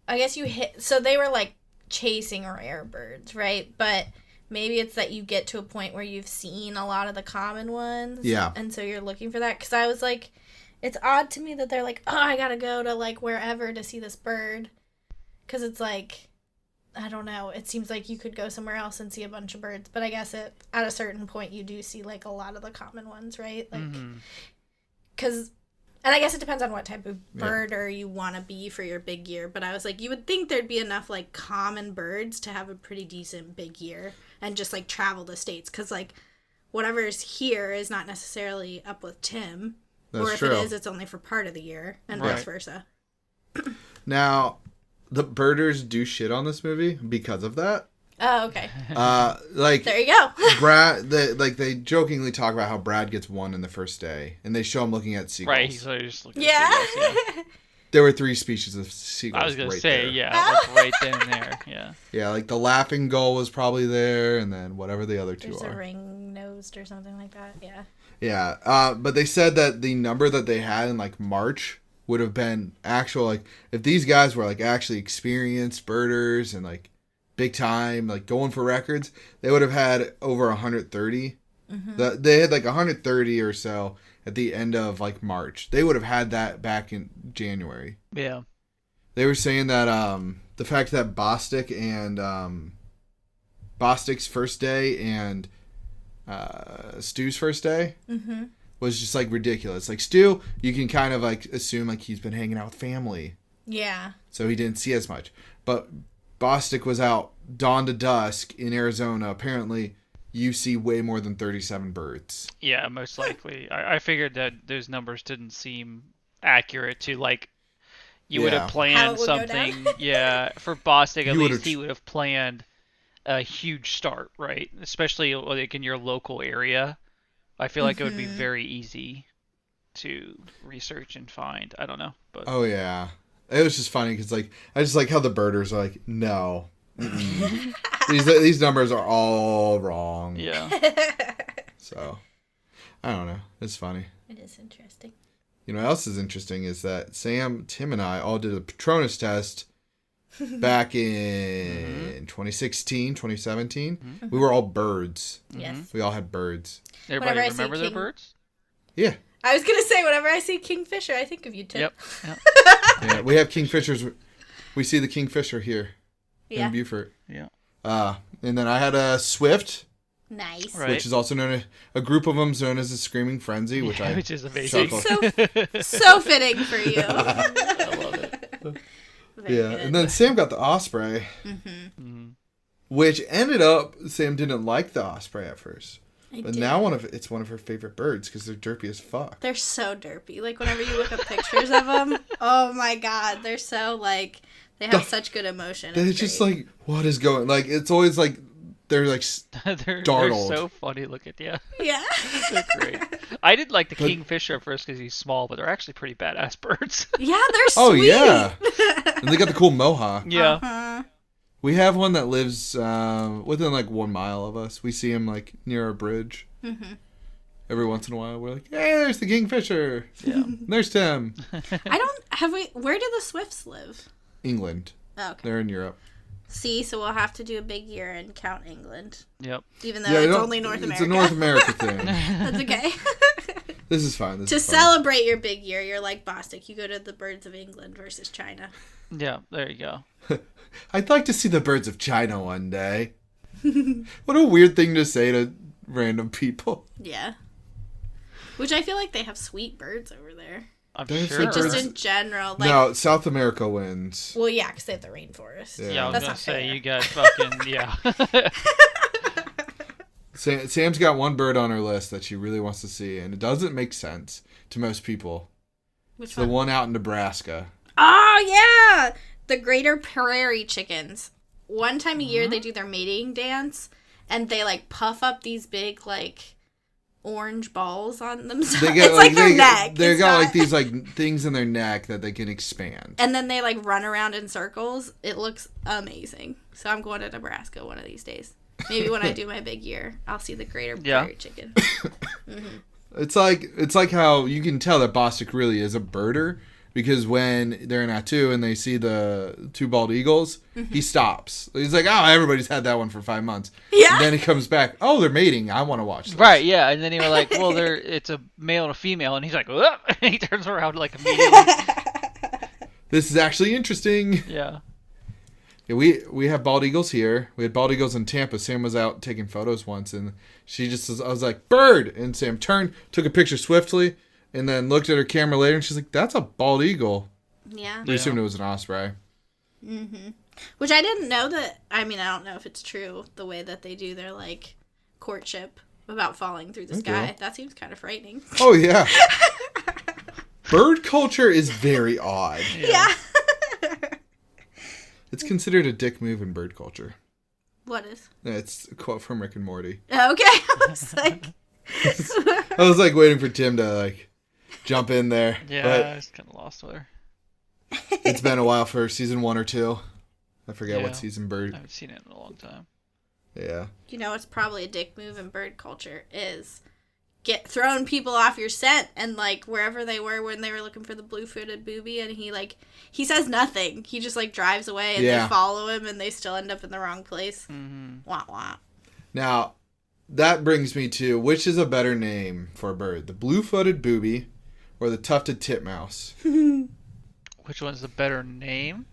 I guess you hit, so they were like chasing rare birds, right? But maybe it's that you get to a point where you've seen a lot of the common ones. Yeah. And so you're looking for that. Because I was like, it's odd to me that they're like, oh, I gotta go to like wherever to see this bird. Because it's like, I don't know. It seems like you could go somewhere else and see a bunch of birds. But I guess at a certain point you do see like a lot of the common ones, right? Like, Mhm. because, and I guess it depends on what type of birder you want to be for your big year. But I was like, you would think there'd be enough like common birds to have a pretty decent big year and just like travel the states. Because like whatever's here is not necessarily up with Tim. That's or if true. it is, it's only for part of the year and Right. vice versa. Now, the birders do shit on this movie because of that. Oh, okay. Like There you go. Brad, they jokingly talk about how Brad gets one in the first day, and they show him looking at seagulls. Right, he's just looking yeah. at seagulls, yeah. There were 3 species of seagulls. I was gonna right say, there. yeah, like right then and there, yeah. Yeah, like the laughing gull was probably there, and then whatever the other 2 There's a are. ring-nosed or something like that. Yeah. Yeah, but they said that the number that they had in like March would have been actual, like if these guys were like actually experienced birders and like big time, like going for records, they would have had over 130. They had like 130 or so at the end of like March. They would have had that back in January. Yeah. They were saying that the fact that Bostic's first day and Stu's first day was just like ridiculous. Like Stu, you can kind of like assume like he's been hanging out with family, Yeah. so he didn't see as much. But Bostic was out dawn to dusk in Arizona. Apparently, you see way more than 37 birds. Yeah, most likely. I figured that those numbers didn't seem accurate to like you would Yeah. have How it planned would go something. down. Yeah, for Bostic at You least would've- he would have planned a huge start, right? Especially like in your local area. I feel like it would be very easy to research and find. I don't know, but Oh yeah, it was just funny because like I just like how the birders are like, no, these numbers are all wrong. yeah. So I don't know. It's funny. It is interesting. You know what else is interesting is that Sam, Tim, and I all did a Patronus test back in 2016, 2017. We were all birds. Yes. We all had birds. Everybody Whenever I see remember their King- birds? Yeah. I was going to say, whenever I see Kingfisher, I think of you, Tim. Yep. Yep. Yeah. We have kingfishers. We see the kingfisher here Yeah. in Beaufort. Yeah. And then I had a swift, Nice. Right. which is also known as a group of them is known as the Screaming Frenzy, which I which is amazing. chuckle. So fitting for you. I love it. Very Yeah, good. and then Sam got the osprey, Mhm. which ended up Sam didn't like the osprey at first. But did. now it's one of her favorite birds because they're derpy as fuck. They're so derpy. Like, whenever you look up pictures of them, oh my god, they're so, like, they have such good emotion. It's just like, what is going... Like, it's always like, they're like they're startled. so funny looking, yeah. Yeah. They're great. I did like the kingfisher at first because he's small, but they're actually pretty badass birds. Yeah, they're sweet. Oh, yeah. And they got the cool mohawk. Yeah. Uh-huh. We have one that lives within like 1 mile of us. We see him like near our bridge. Mm-hmm. Every once in a while, we're like, "Hey, there's the kingfisher. Yeah. There's Tim." Where do the swifts live? England. Oh, okay. They're in Europe. See, so we'll have to do a big year and count England. Yep. Even though it's only North America. It's a North America thing. That's okay. This is fine. To celebrate your big year, you're like Bostic. You go to the birds of England versus China. Yeah, there you go. I'd like to see the birds of China one day. What a weird thing to say to random people. Yeah. Which I feel like they have sweet birds over there. I'm There's sure. the Just birds- in general. Like, No, South America wins. well, yeah, because they have the rainforest. Yeah. Yeah, I was That's gonna not say fair. you got fucking yeah. Sam's got one bird on her list that she really wants to see, and it doesn't make sense to most people. Which It's the one out in Nebraska. Oh, yeah! The greater prairie chickens. One time a year, they do their mating dance, and they, like, puff up these big, like, orange balls on themselves. They get It's like their neck. They It's got not- like these like things in their neck that they can expand. And then they, like, run around in circles. It looks amazing. So I'm going to Nebraska one of these days. Maybe when I do my big year, I'll see the greater prairie chicken. It's like how you can tell that Bostic really is a birder because when they're in Attu and they see the two bald eagles, he stops. He's like, "Oh, everybody's had that one for 5 months." Yeah. And then he comes back. "Oh, they're mating. I want to watch this." Right, yeah, and then he was like, "Well, it's a male and a female," and he's like, "Whoop!" And he turns around like immediately. This is actually interesting. Yeah. Yeah, we have bald eagles here. We had bald eagles in Tampa. Sam was out taking photos once, and I was like, "Bird!" And Sam turned, took a picture swiftly, and then looked at her camera later, and she's like, "That's a bald eagle." Yeah. We assumed it was an osprey. Which I didn't know that. I mean, I don't know if it's true the way that they do their, like, courtship about falling through the sky. Okay. That seems kind of frightening. Oh yeah. Bird culture is very odd. Yeah. It's considered a dick move in bird culture. What is? It's a quote from Rick and Morty. Okay. I was like, I was like waiting for Tim to like jump in there. Yeah, I was kind of lost with her. But it's been a while for season 1 or 2. I forget Yeah. what season I bird. haven't seen it in a long time. Yeah. you know, it's probably a dick move in bird culture is throwing people off your scent and, like, wherever they were when they were looking for the blue-footed booby, and he says nothing. He just, like, drives away, and Yeah. they follow him, and they still end up in the wrong place. Mm-hmm. Wah, wah. Now, that brings me to which is a better name for a bird, the blue-footed booby or the tufted titmouse? Which one's the better name?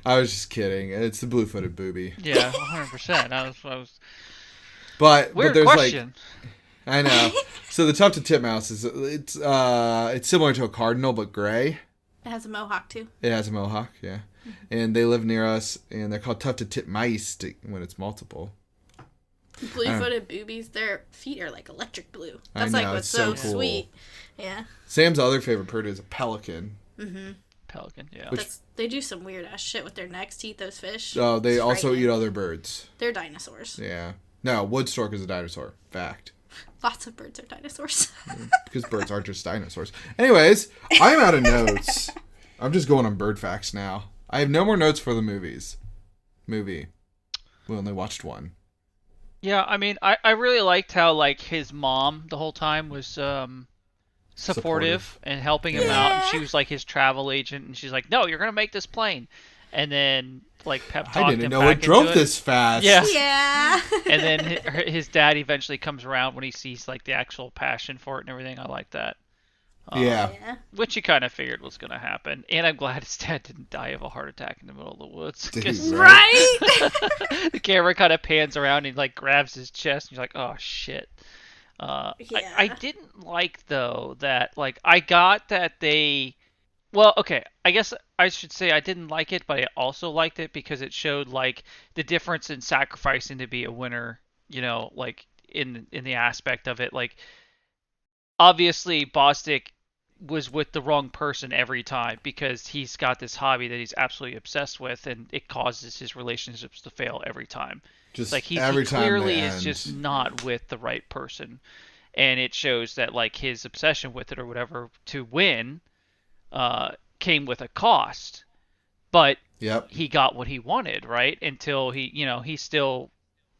I was just kidding. It's the blue-footed booby. Yeah, 100%. I was But weird there's question. I know. So the tufted titmouse it's similar to a cardinal but gray. It has a mohawk, too. It has a mohawk, yeah. And they live near us, and they're called tufted titmice when it's multiple. Blue-footed boobies, their feet are like electric blue. I That's know, like what's it's so so cool. sweet. Yeah. Sam's other favorite bird is a pelican. Pelican, yeah. Which- They do some weird ass shit with their necks to eat those fish. Oh, they It's also frightening. eat other birds. They're dinosaurs. Yeah. No, wood stork is a dinosaur. Fact. Lots of birds are dinosaurs. Because birds aren't just dinosaurs. Anyways, I'm out of notes. I'm just going on bird facts now. I have no more notes for the movie. We only watched one. Yeah, I mean, I really liked how, like, his mom the whole time was supportive and helping him out. And she was, like, his travel agent, and she's like, "No, you're going to make this plane." And then, like, pep talked I him didn't know back it drove into it. this fast. Yeah. Yeah. And then his dad eventually comes around when he sees, like, the actual passion for it and everything. I like that. Yeah. Yeah. Which you kind of figured was going to happen. And I'm glad his dad didn't die of a heart attack in the middle of the woods. Dude, 'Cause Right? the camera kind of pans around and, like, grabs his chest. And you're like, oh, shit. Yeah. I didn't like, though, that, like, I got that they Well, okay. I guess I should say I didn't like it, but I also liked it because it showed like the difference in sacrificing to be a winner. Like in the aspect of it, like obviously Bostic was with the wrong person every time because he's got this hobby that he's absolutely obsessed with, and it causes his relationships to fail every time. Just Like he every time clearly they is end. just not with the right person, and it shows that like his obsession with it or whatever to win came with a cost, but Yep. he got what he wanted, right? Until he still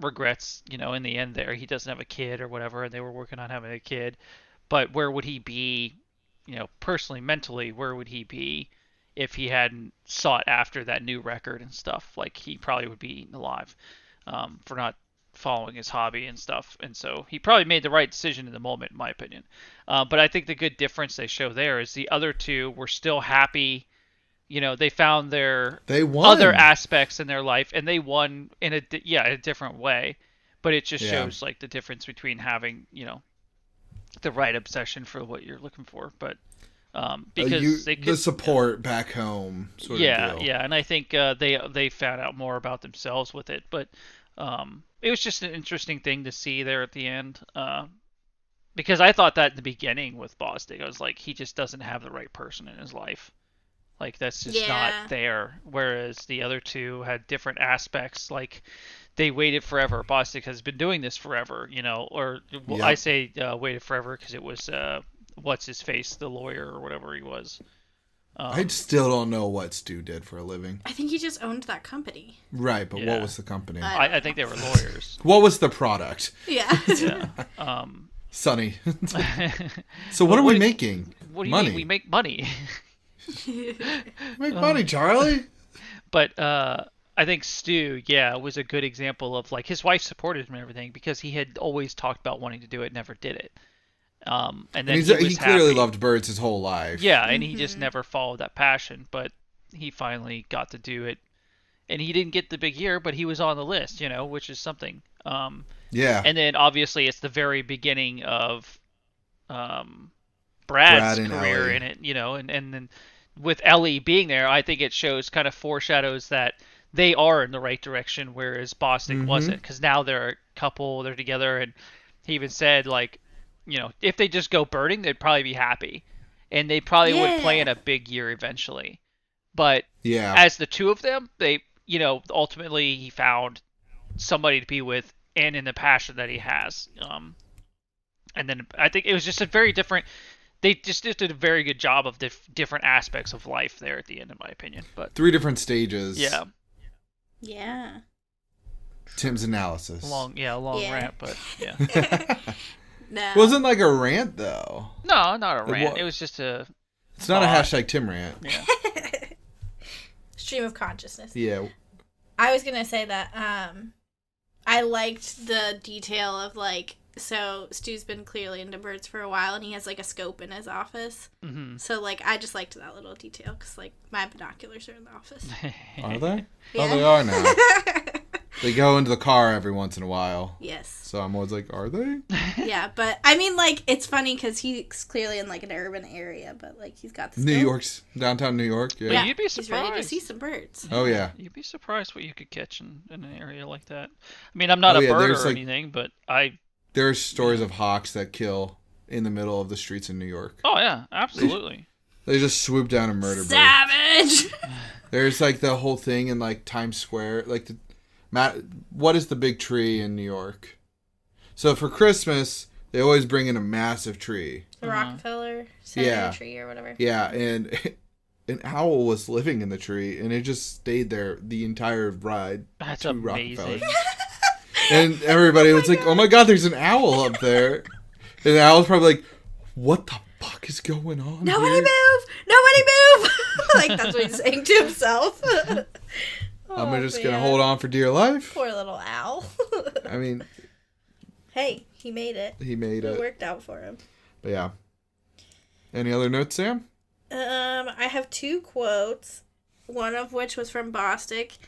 regrets, in the end there he doesn't have a kid or whatever, and they were working on having a kid. But where would he be, personally, mentally, where would he be if he hadn't sought after that new record and stuff? Like he probably would be eaten alive for not following his hobby and stuff. And so he probably made the right decision in the moment, in my opinion. But I think the good difference they show there is the other two were still happy. They found their They won. other aspects in their life, and they won in a different way. But it just shows like the difference between having the right obsession for what you're looking for. But because they could, the support back home sort of deal. Yeah, and I think they found out more about themselves with it. But it was just an interesting thing to see there at the end. Because I thought that in the beginning with Bostic, I was like, he just doesn't have the right person in his life. Like that's just not there. Whereas the other two had different aspects. Like they waited forever. Bostic has been doing this forever, Or I say waited forever because it was what's his face, the lawyer or whatever he was. I still don't know what Stu did for a living. I think he just owned that company. Right, but what was the company? I think they were lawyers. What was the product? Yeah. Yeah. Sunny. So what are we making? What do you money. mean? We make money. Make money, Charlie. But I think Stu, was a good example of like his wife supported him and everything because he had always talked about wanting to do it, never did it. And then he clearly happy. loved birds his whole life. Yeah, and he just never followed that passion, but he finally got to do it. And he didn't get the big year, but he was on the list, which is something. Yeah. And then obviously it's the very beginning of Brad's career Ellie. in it, and then with Ellie being there, I think it shows kind of foreshadows that they are in the right direction, whereas Bostic wasn't, because now they're a couple, they're together, and he even said like, if they just go birding, they'd probably be happy, and they probably would play in a big year eventually. But as the two of them, they, ultimately he found somebody to be with, and in the passion that he has. And then I think it was just a very different. They just did a very good job of the different aspects of life there at the end, in my opinion. But 3 different stages. Yeah. Yeah. Tim's analysis. Long rant, but yeah. No. It wasn't like a rant though. No, not a rant. It was just a. It's not a hashtag Tim rant. Yeah. Stream of consciousness. Yeah. I was gonna say that I liked the detail of like, so Stu's been clearly into birds for a while, and he has like a scope in his office. Mm-hmm. So like, I just liked that little detail because like my binoculars are in the office. Are they? Yeah. Oh, they are now. They go into the car every once in a while. Yes. So I'm always like, are they? Yeah, but I mean, like, it's funny because he's clearly in like an urban area, but like he's got the scope. Downtown New York. Yeah. But you'd be He's ready to surprised. see some birds. Oh yeah. You'd be surprised what you could catch in an area like that. I mean, I'm not a birder or anything, but There's stories of hawks that kill in the middle of the streets in New York. Oh yeah, absolutely. They just swoop down and murder birds. Savage. There's like the whole thing in like Times Square, like what is the big tree in New York? So for Christmas, they always bring in a massive tree. The Rockefeller Center tree or whatever. Yeah, and an owl was living in the tree, and it just stayed there the entire ride. That's to amazing. And everybody was like, "Oh my God, there's an owl up there!" And the owl's probably like, "What the fuck is going on? Nobody here? move! Nobody move!" Like that's what he's saying to himself. I'm just gonna hold on for dear life. Poor little owl. I mean, hey, he made it. he made it. It worked out for him. But yeah. Any other notes, Sam? I have 2 quotes. One of which was from Bostic.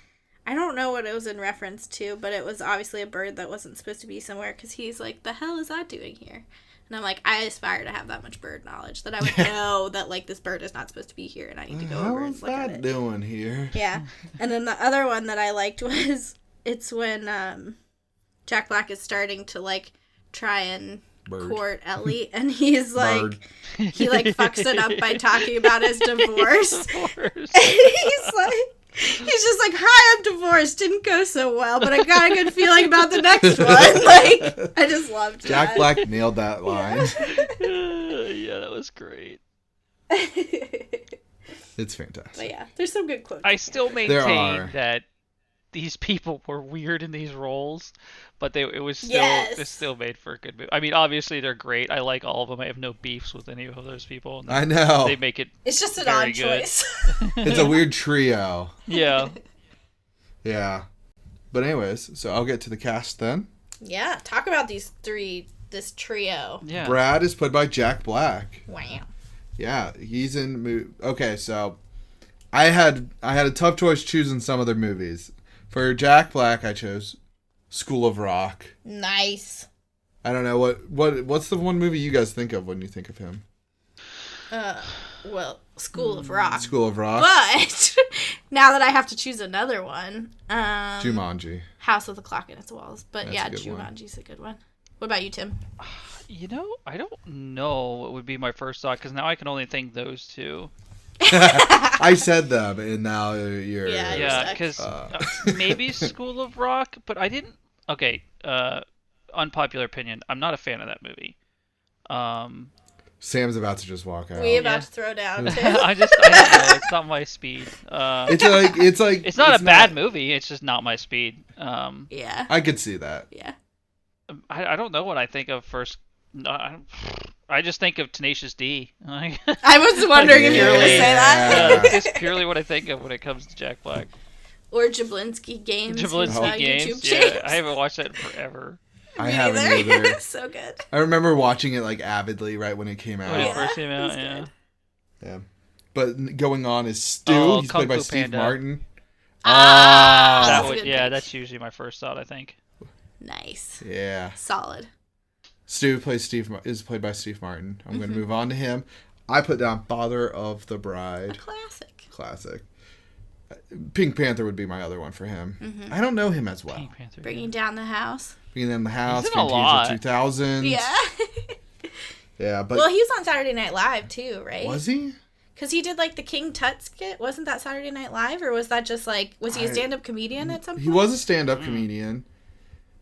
I don't know what it was in reference to, but it was obviously a bird that wasn't supposed to be somewhere because he's like, the hell is that doing here? And I'm like, I aspire to have that much bird knowledge that I would know that, like, this bird is not supposed to be here and I need to go over and look at it. What's that doing here? Yeah. And then the other one that I liked was, it's when Jack Black is starting to, like, try and court Ellie, and he's like, he, like, fucks it up by talking about his divorce. And he's just like, hi, I'm divorced. Didn't go so well, but I got a good feeling about the next one. Like, I just loved that. Jack Black nailed that line. Yeah, that was great. It's fantastic. But yeah, there's some good quotes. I still maintain that these people were weird in these roles, but it still made for a good movie. I mean, obviously they're great. I like all of them. I have no beefs with any of those people. I know. They make it. It's just an odd choice. It's a weird trio. Yeah. Yeah. But anyways, so I'll get to the cast then. Yeah, talk about this trio. Yeah. Brad is played by Jack Black. Wow. Yeah, he's in. Okay, so I had a tough choice choosing some of their movies. For Jack Black, I chose School of Rock. Nice. I don't know what's the one movie you guys think of when you think of him? Well, School of Rock. School of Rock. But now that I have to choose another one, Jumanji. House with a Clock in Its Walls. But That's yeah, Jumanji's a good one. What about you, Tim? You know, I don't know what would be my first thought, because now I can only think those two. I said them, and now you're... Yeah, because maybe School of Rock, but I didn't... Okay, unpopular opinion. I'm not a fan of that movie. Sam's about to just walk out. We about to throw down, too. I don't know. It's not my speed. It's not a bad movie. It's just not my speed. Yeah. I could see that. Yeah. I don't know what I think of first. I just think of Tenacious D. I was wondering if you were going to say that. Just purely what I think of when it comes to Jack Black. Or Jablinski Games. Jablinski Games. Yeah, I haven't watched that in forever. I haven't either. So good. I remember watching it like avidly right when it came out. When it first came out, yeah. Yeah. But going on is Stu. He's played by Steve Panda. Martin. That's usually my first thought, I think. Nice. Yeah. Solid. Stu is played by Steve Martin. I'm going to move on to him. I put down Father of the Bride. A Classic. Pink Panther would be my other one for him. Mm-hmm. I don't know him as well. Pink Panther, Bringing Down the House. Bringing Down the House. He's in a lot. Fantasia 2000. Yeah. Yeah, but... Well, he was on Saturday Night Live, too, right? Was he? Because he did, like, the King Tut skit. Wasn't that Saturday Night Live? Or was that just, like... Was he a stand-up comedian at some point? He was a stand-up comedian.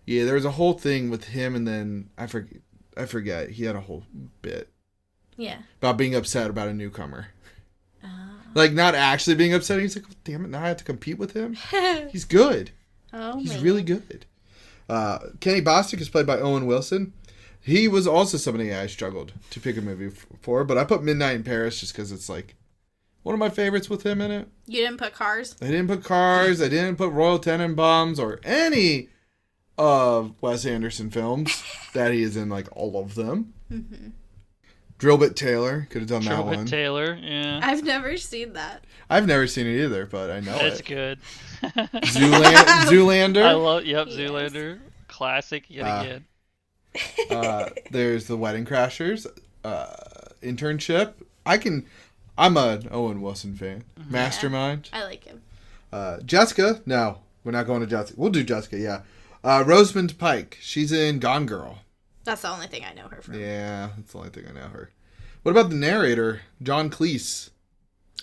Yeah, there was a whole thing with him, and then... I forget. He had a whole bit. Yeah. About being upset about a newcomer. Like, not actually being upset. He's like, oh, damn it, now I have to compete with him? He's good. He's really good. Kenny Bostic is played by Owen Wilson. He was also somebody I struggled to pick a movie for, but I put Midnight in Paris just because it's, like, one of my favorites with him in it. You didn't put Cars? I didn't put Cars. I didn't put Royal Tenenbaums or any of Wes Anderson films that he is in, like, all of them. Mm-hmm. Drillbit Taylor. Could have done that one. Drillbit Taylor, yeah. I've never seen that. I've never seen it either, but I know It's it. good. Zoolander. I love, Zoolander. Classic yet again. There's The Wedding Crashers. Internship. I'm an Owen Wilson fan. Mm-hmm. Mastermind. I like him. Jessica. No, we're not going to Jessica. We'll do Jessica, yeah. Rosamund Pike. She's in Gone Girl. That's the only thing I know her from. Yeah, that's the only thing I know her. What about the narrator, John Cleese?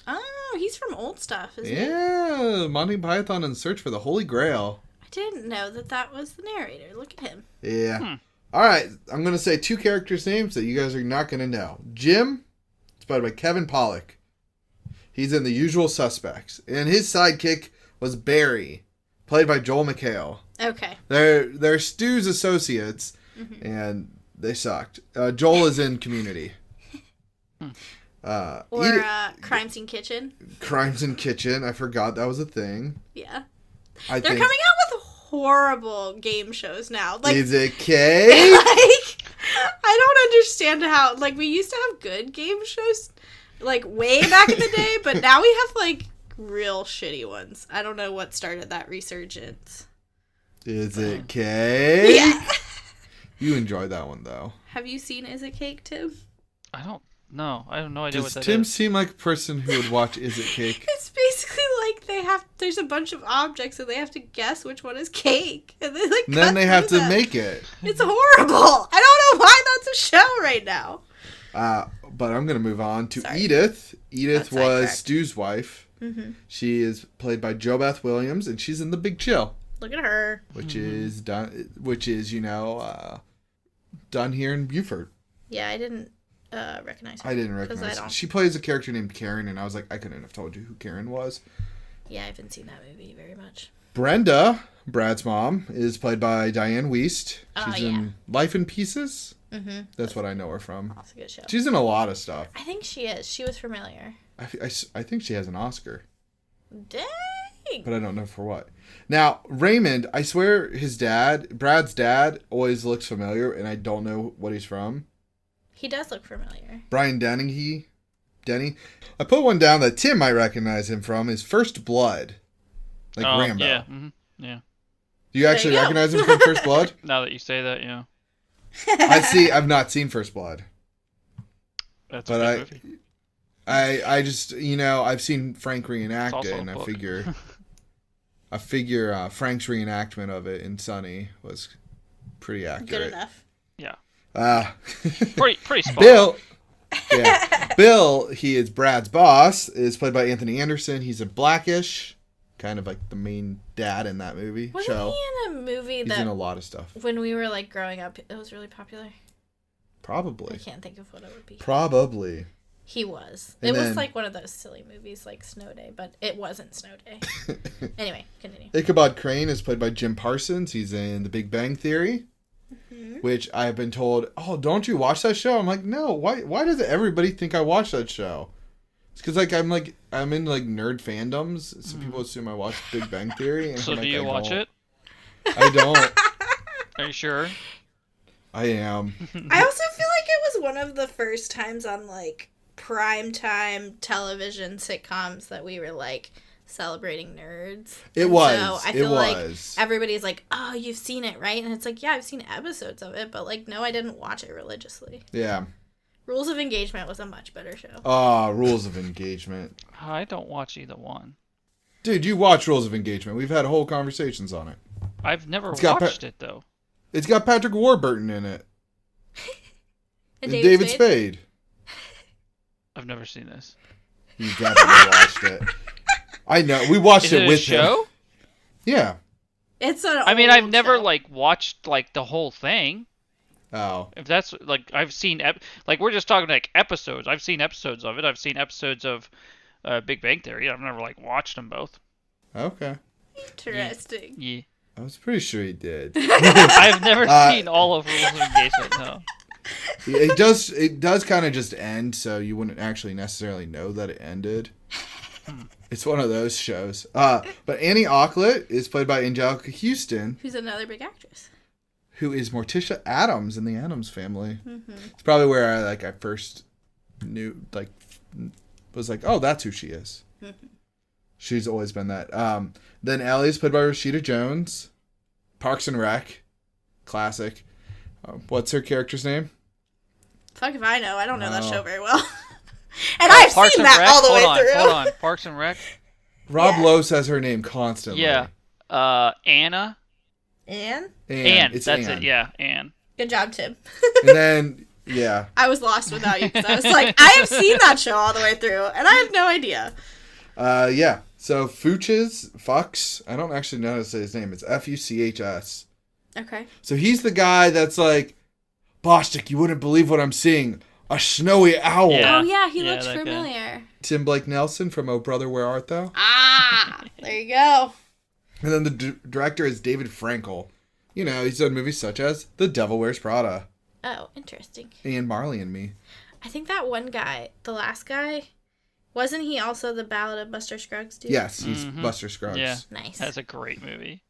Oh, he's from old stuff, isn't he? Yeah, Monty Python and Search for the Holy Grail. I didn't know that was the narrator. Look at him. Yeah. All right, I'm going to say two characters' names that you guys are not going to know. Jim, it's played by Kevin Pollak. He's in The Usual Suspects. And his sidekick was Barry, played by Joel McHale. Okay. They're Stu's associates, and they sucked. Joel is in Community. Crime Scene Kitchen. Crime Scene Kitchen. I forgot that was a thing. Yeah. They're coming out with horrible game shows now. Like, is it Kay? Like, I don't understand how, like, we used to have good game shows, like, way back in the day, but now we have, like, real shitty ones. I don't know what started that resurgence. Is it Kay? Yeah. You enjoyed that one, though. Have you seen Is It Cake, Tim? I don't know. I have no idea Does what that Tim is. seem like a person who would watch Is It Cake? It's basically like there's a bunch of objects and they have to guess which one is cake. And they And then they have to make it. It's horrible. I don't know why that's a show right now. But I'm going to move on to Sorry. Edith. Edith That's was sidetracked. Stu's wife. Mm-hmm. She is played by Jo Beth Williams, and she's in The Big Chill, Look at her. which is done. Which is done here in Beaufort. Yeah, I didn't recognize her. I didn't 'cause recognize I her. don't. She plays a character named Karen, and I was like, I couldn't have told you who Karen was. Yeah, I haven't seen that movie very much. Brenda, Brad's mom, is played by Diane Wiest. She's yeah. in Life in Pieces. Mm-hmm. That's what I know her from. That's a good show. She's in a lot of stuff. I think she is. She was familiar. I think she has an Oscar, Dang. but I don't know for what. Now, Raymond, I swear his dad, Brad's dad, always looks familiar, and I don't know what he's from. He does look familiar. Brian Denny. I put one down that Tim might recognize him from is First Blood. Like Rambo. Yeah. Mm-hmm. Yeah. Do you actually There you go. recognize him from First Blood? Now that you say that, yeah. I've not seen First Blood. That's But a good movie. I just, I've seen Frank reenact It's it, also and a I book. figure Frank's reenactment of it in Sunny was pretty accurate. Good enough. Yeah. Pretty spot. Bill, Bill, he is Brad's boss, is played by Anthony Anderson. He's a Blackish, kind of like the main dad in that movie Wasn't show. he in a movie He's that in a lot of stuff. when we were like growing up, it was really popular? I Probably. can't think of what it would be. Probably. He was. And It was then- like one of those silly movies like Snow Day, but it wasn't Snow Day. Anyway, continue. Ichabod Crane is played by Jim Parsons. He's in The Big Bang Theory, which I've been told, oh, don't you watch that show? I'm like, no. Why does everybody think I watch that show? It's because I'm in like nerd fandoms, so people assume I watch Big Bang Theory. And So I'm do like, you I watch don't. it? I don't. Are you sure? I am. I also feel like it was one of the first times on like primetime television sitcoms that we were like celebrating nerds. It And was. So I It feel like was. everybody's like, "Oh, you've seen it, right?" And it's like, "Yeah, I've seen episodes of it, but like, no, I didn't watch it religiously." Yeah. Rules of Engagement was a much better show. Rules of Engagement. I don't watch either one. Dude, you watch Rules of Engagement. We've had whole conversations on it. I've never It's got watched it though. It's got Patrick Warburton in it. And And David Spade. I've never seen this. You definitely watched it. I know. We watched Is it it with a show? him. Yeah. It's an I mean, I've old never show. like watched like the whole thing. Oh. If that's like I've seen like we're just talking like episodes. I've seen episodes of it. I've seen episodes of Big Bang Theory. I've never like watched them both. Okay. Interesting. Yeah. I was pretty sure he did. I've never seen all of Rules of Engagement. No. It does kind of just end, so you wouldn't actually necessarily know that it ended. It's one of those shows. But Annie Aucklet is played by Angelica Houston, Who's another big actress? who is Morticia Addams in the Addams Family. Mm-hmm. It's probably where I first knew, was like, oh, that's who she is. Mm-hmm. She's always been that. Then Ellie is played by Rashida Jones. Parks and Rec, classic. What's her character's name? Fuck if I know. I don't know that No. show very well. And I've Parks seen and that Rec? all the way hold on, through. Hold on. Parks and Rec. Rob Yeah. Lowe says her name constantly. Yeah. Anna. Anne? Anne. It's That's Anne. it. Yeah, Anne. Good job, Tim. And then, yeah. I was lost without you because I was like, I have seen that show all the way through, and I have no idea. Yeah. So Fuchs, I don't actually know how to say his name. It's Fuchs. Okay. So he's the guy that's like, Bostic, you wouldn't believe what I'm seeing. A snowy owl. Yeah. Oh, yeah, he looks that guy. familiar. Tim Blake Nelson from Oh Brother, Where Art Thou? Ah, there you go. And then the director is David Frankel. You know, he's done movies such as The Devil Wears Prada Oh, interesting. and Marley and Me. I think that one guy, the last guy, wasn't he also the Ballad of Buster Scruggs dude? Yes, he's Buster Scruggs. Yeah. Nice. That's a great movie.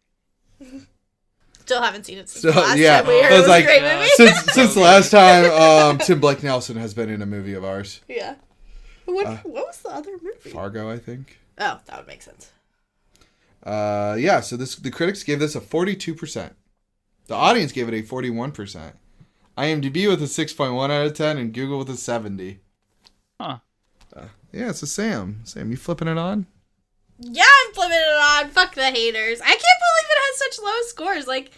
Still haven't seen it since So, the last yeah, time we heard I it was was like, a great yeah. movie. Since the last time Tim Blake Nelson has been in a movie of ours. Yeah. What was the other movie? Fargo, I think. Oh, that would make sense. Yeah, so the critics gave this a 42%. The audience gave it a 41%. IMDb with a 6.1 out of 10 and Google with a 70. Huh. Yeah, so Sam, you flipping it on? Yeah, I'm flipping it on. Fuck the haters. I can't believe it has such low scores. Like,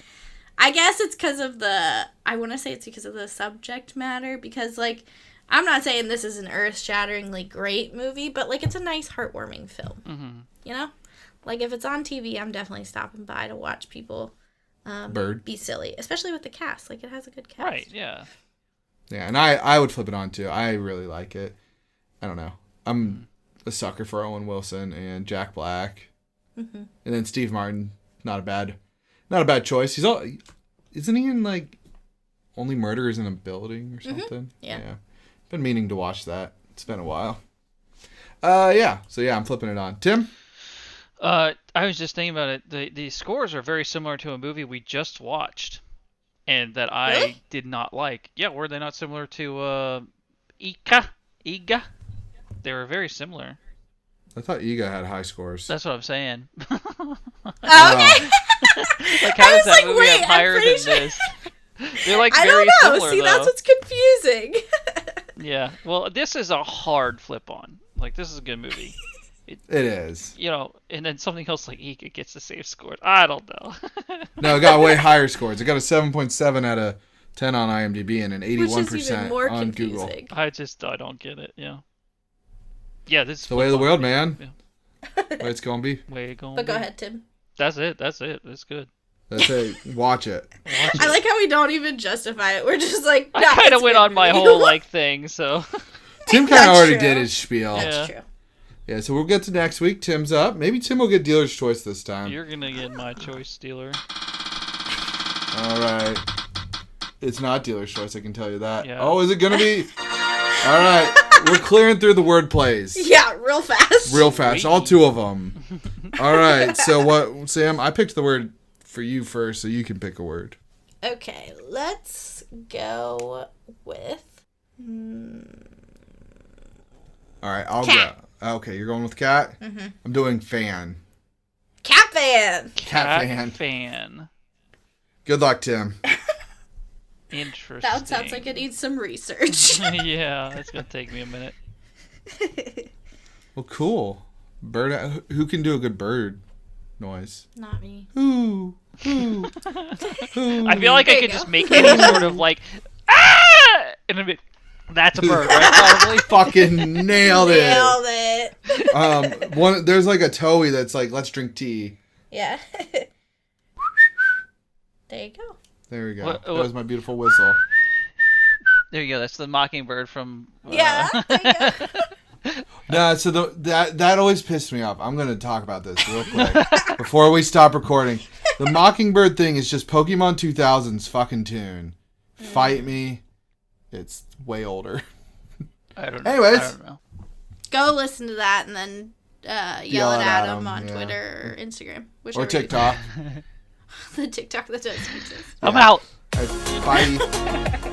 I guess it's because of I want to say it's because of the subject matter. Because, like, I'm not saying this is an earth-shatteringly great movie, but, like, it's a nice, heartwarming film. Mm-hmm. You know? Like, if it's on TV, I'm definitely stopping by to watch people be silly. Especially with the cast. Like, it has a good cast. Right, yeah. Yeah, and I would flip it on, too. I really like it. I don't know. I'm a sucker for Owen Wilson and Jack Black. Mm-hmm. And then Steve Martin, not a bad choice. Isn't he in, like, Only Murderers in a Building or something? Mm-hmm. Yeah. Been meaning to watch that. It's been a while. Yeah. So, yeah, I'm flipping it on. Tim? I was just thinking about it. The scores are very similar to a movie we just watched, and that I Really? did not like. Yeah, were they not similar to Iga? They were very similar. I thought Iga had high scores. That's what I'm saying. Oh, okay. Like, how I does was that like, movie wait, have higher I'm pretty than sure. this? They're like I very don't know. similar, See, though. that's what's confusing. Yeah. Well, this is a hard flip on. Like, this is a good movie. It is. You know, and then something else like Iga gets the same scores. I don't know. No, it got way higher scores. It got a 7.7 out of 10 on IMDb and an 81% Which is even more on Google. confusing. I don't get it. Yeah. Yeah, this is The way of the world, man. Yeah. Way it's going to be. Way it going. But go ahead, Tim. That's it. That's good. That's it. Watch it. Watch I it. like how we don't even justify it. We're just like, I nah, kind it's of went good on my movie. whole like thing, so Tim kind of That's already true. did his spiel. Yeah. That's true. Yeah, so we'll get to next week. Tim's up. Maybe Tim will get dealer's choice this time. you're gonna get my choice, Steeler. All right. It's not dealer's choice, I can tell you that. Yeah. Oh, is it going to be? All right. We're clearing through the word plays. Yeah, real fast. Real fast. All two of them. All right. So what, Sam, I picked the word for you first, so you can pick a word. Okay, let's go with All right. I'll cat. go. Okay, you're going with cat? Mm-hmm. I'm doing fan. Cat fan. Cat fan. fan. Good luck, Tim. Interesting. That sounds like it needs some research. Yeah, it's gonna take me a minute. Well, cool. Bird. Who can do a good bird noise? Not me. Ooh. Ooh. Ooh. I feel like There I you could go. just make any sort of like ah, and a bit. That's a bird, right? Probably. Fucking nailed it. Nailed it. There's like a Toei that's like, let's drink tea. Yeah. There you go. There we go. What- That was my beautiful whistle. There you go. That's the mockingbird from. Yeah. There you go. No, so that always pissed me off. I'm gonna talk about this real quick before we stop recording. The Mockingbird thing is just Pokemon 2000's fucking tune. Fight me. It's way older. I don't know. Anyways. I don't know. Go listen to that and then yell at Adam on yeah. Twitter or Instagram. Or whichever you- TikTok. The TikTok that does exist. I'm out. Bye.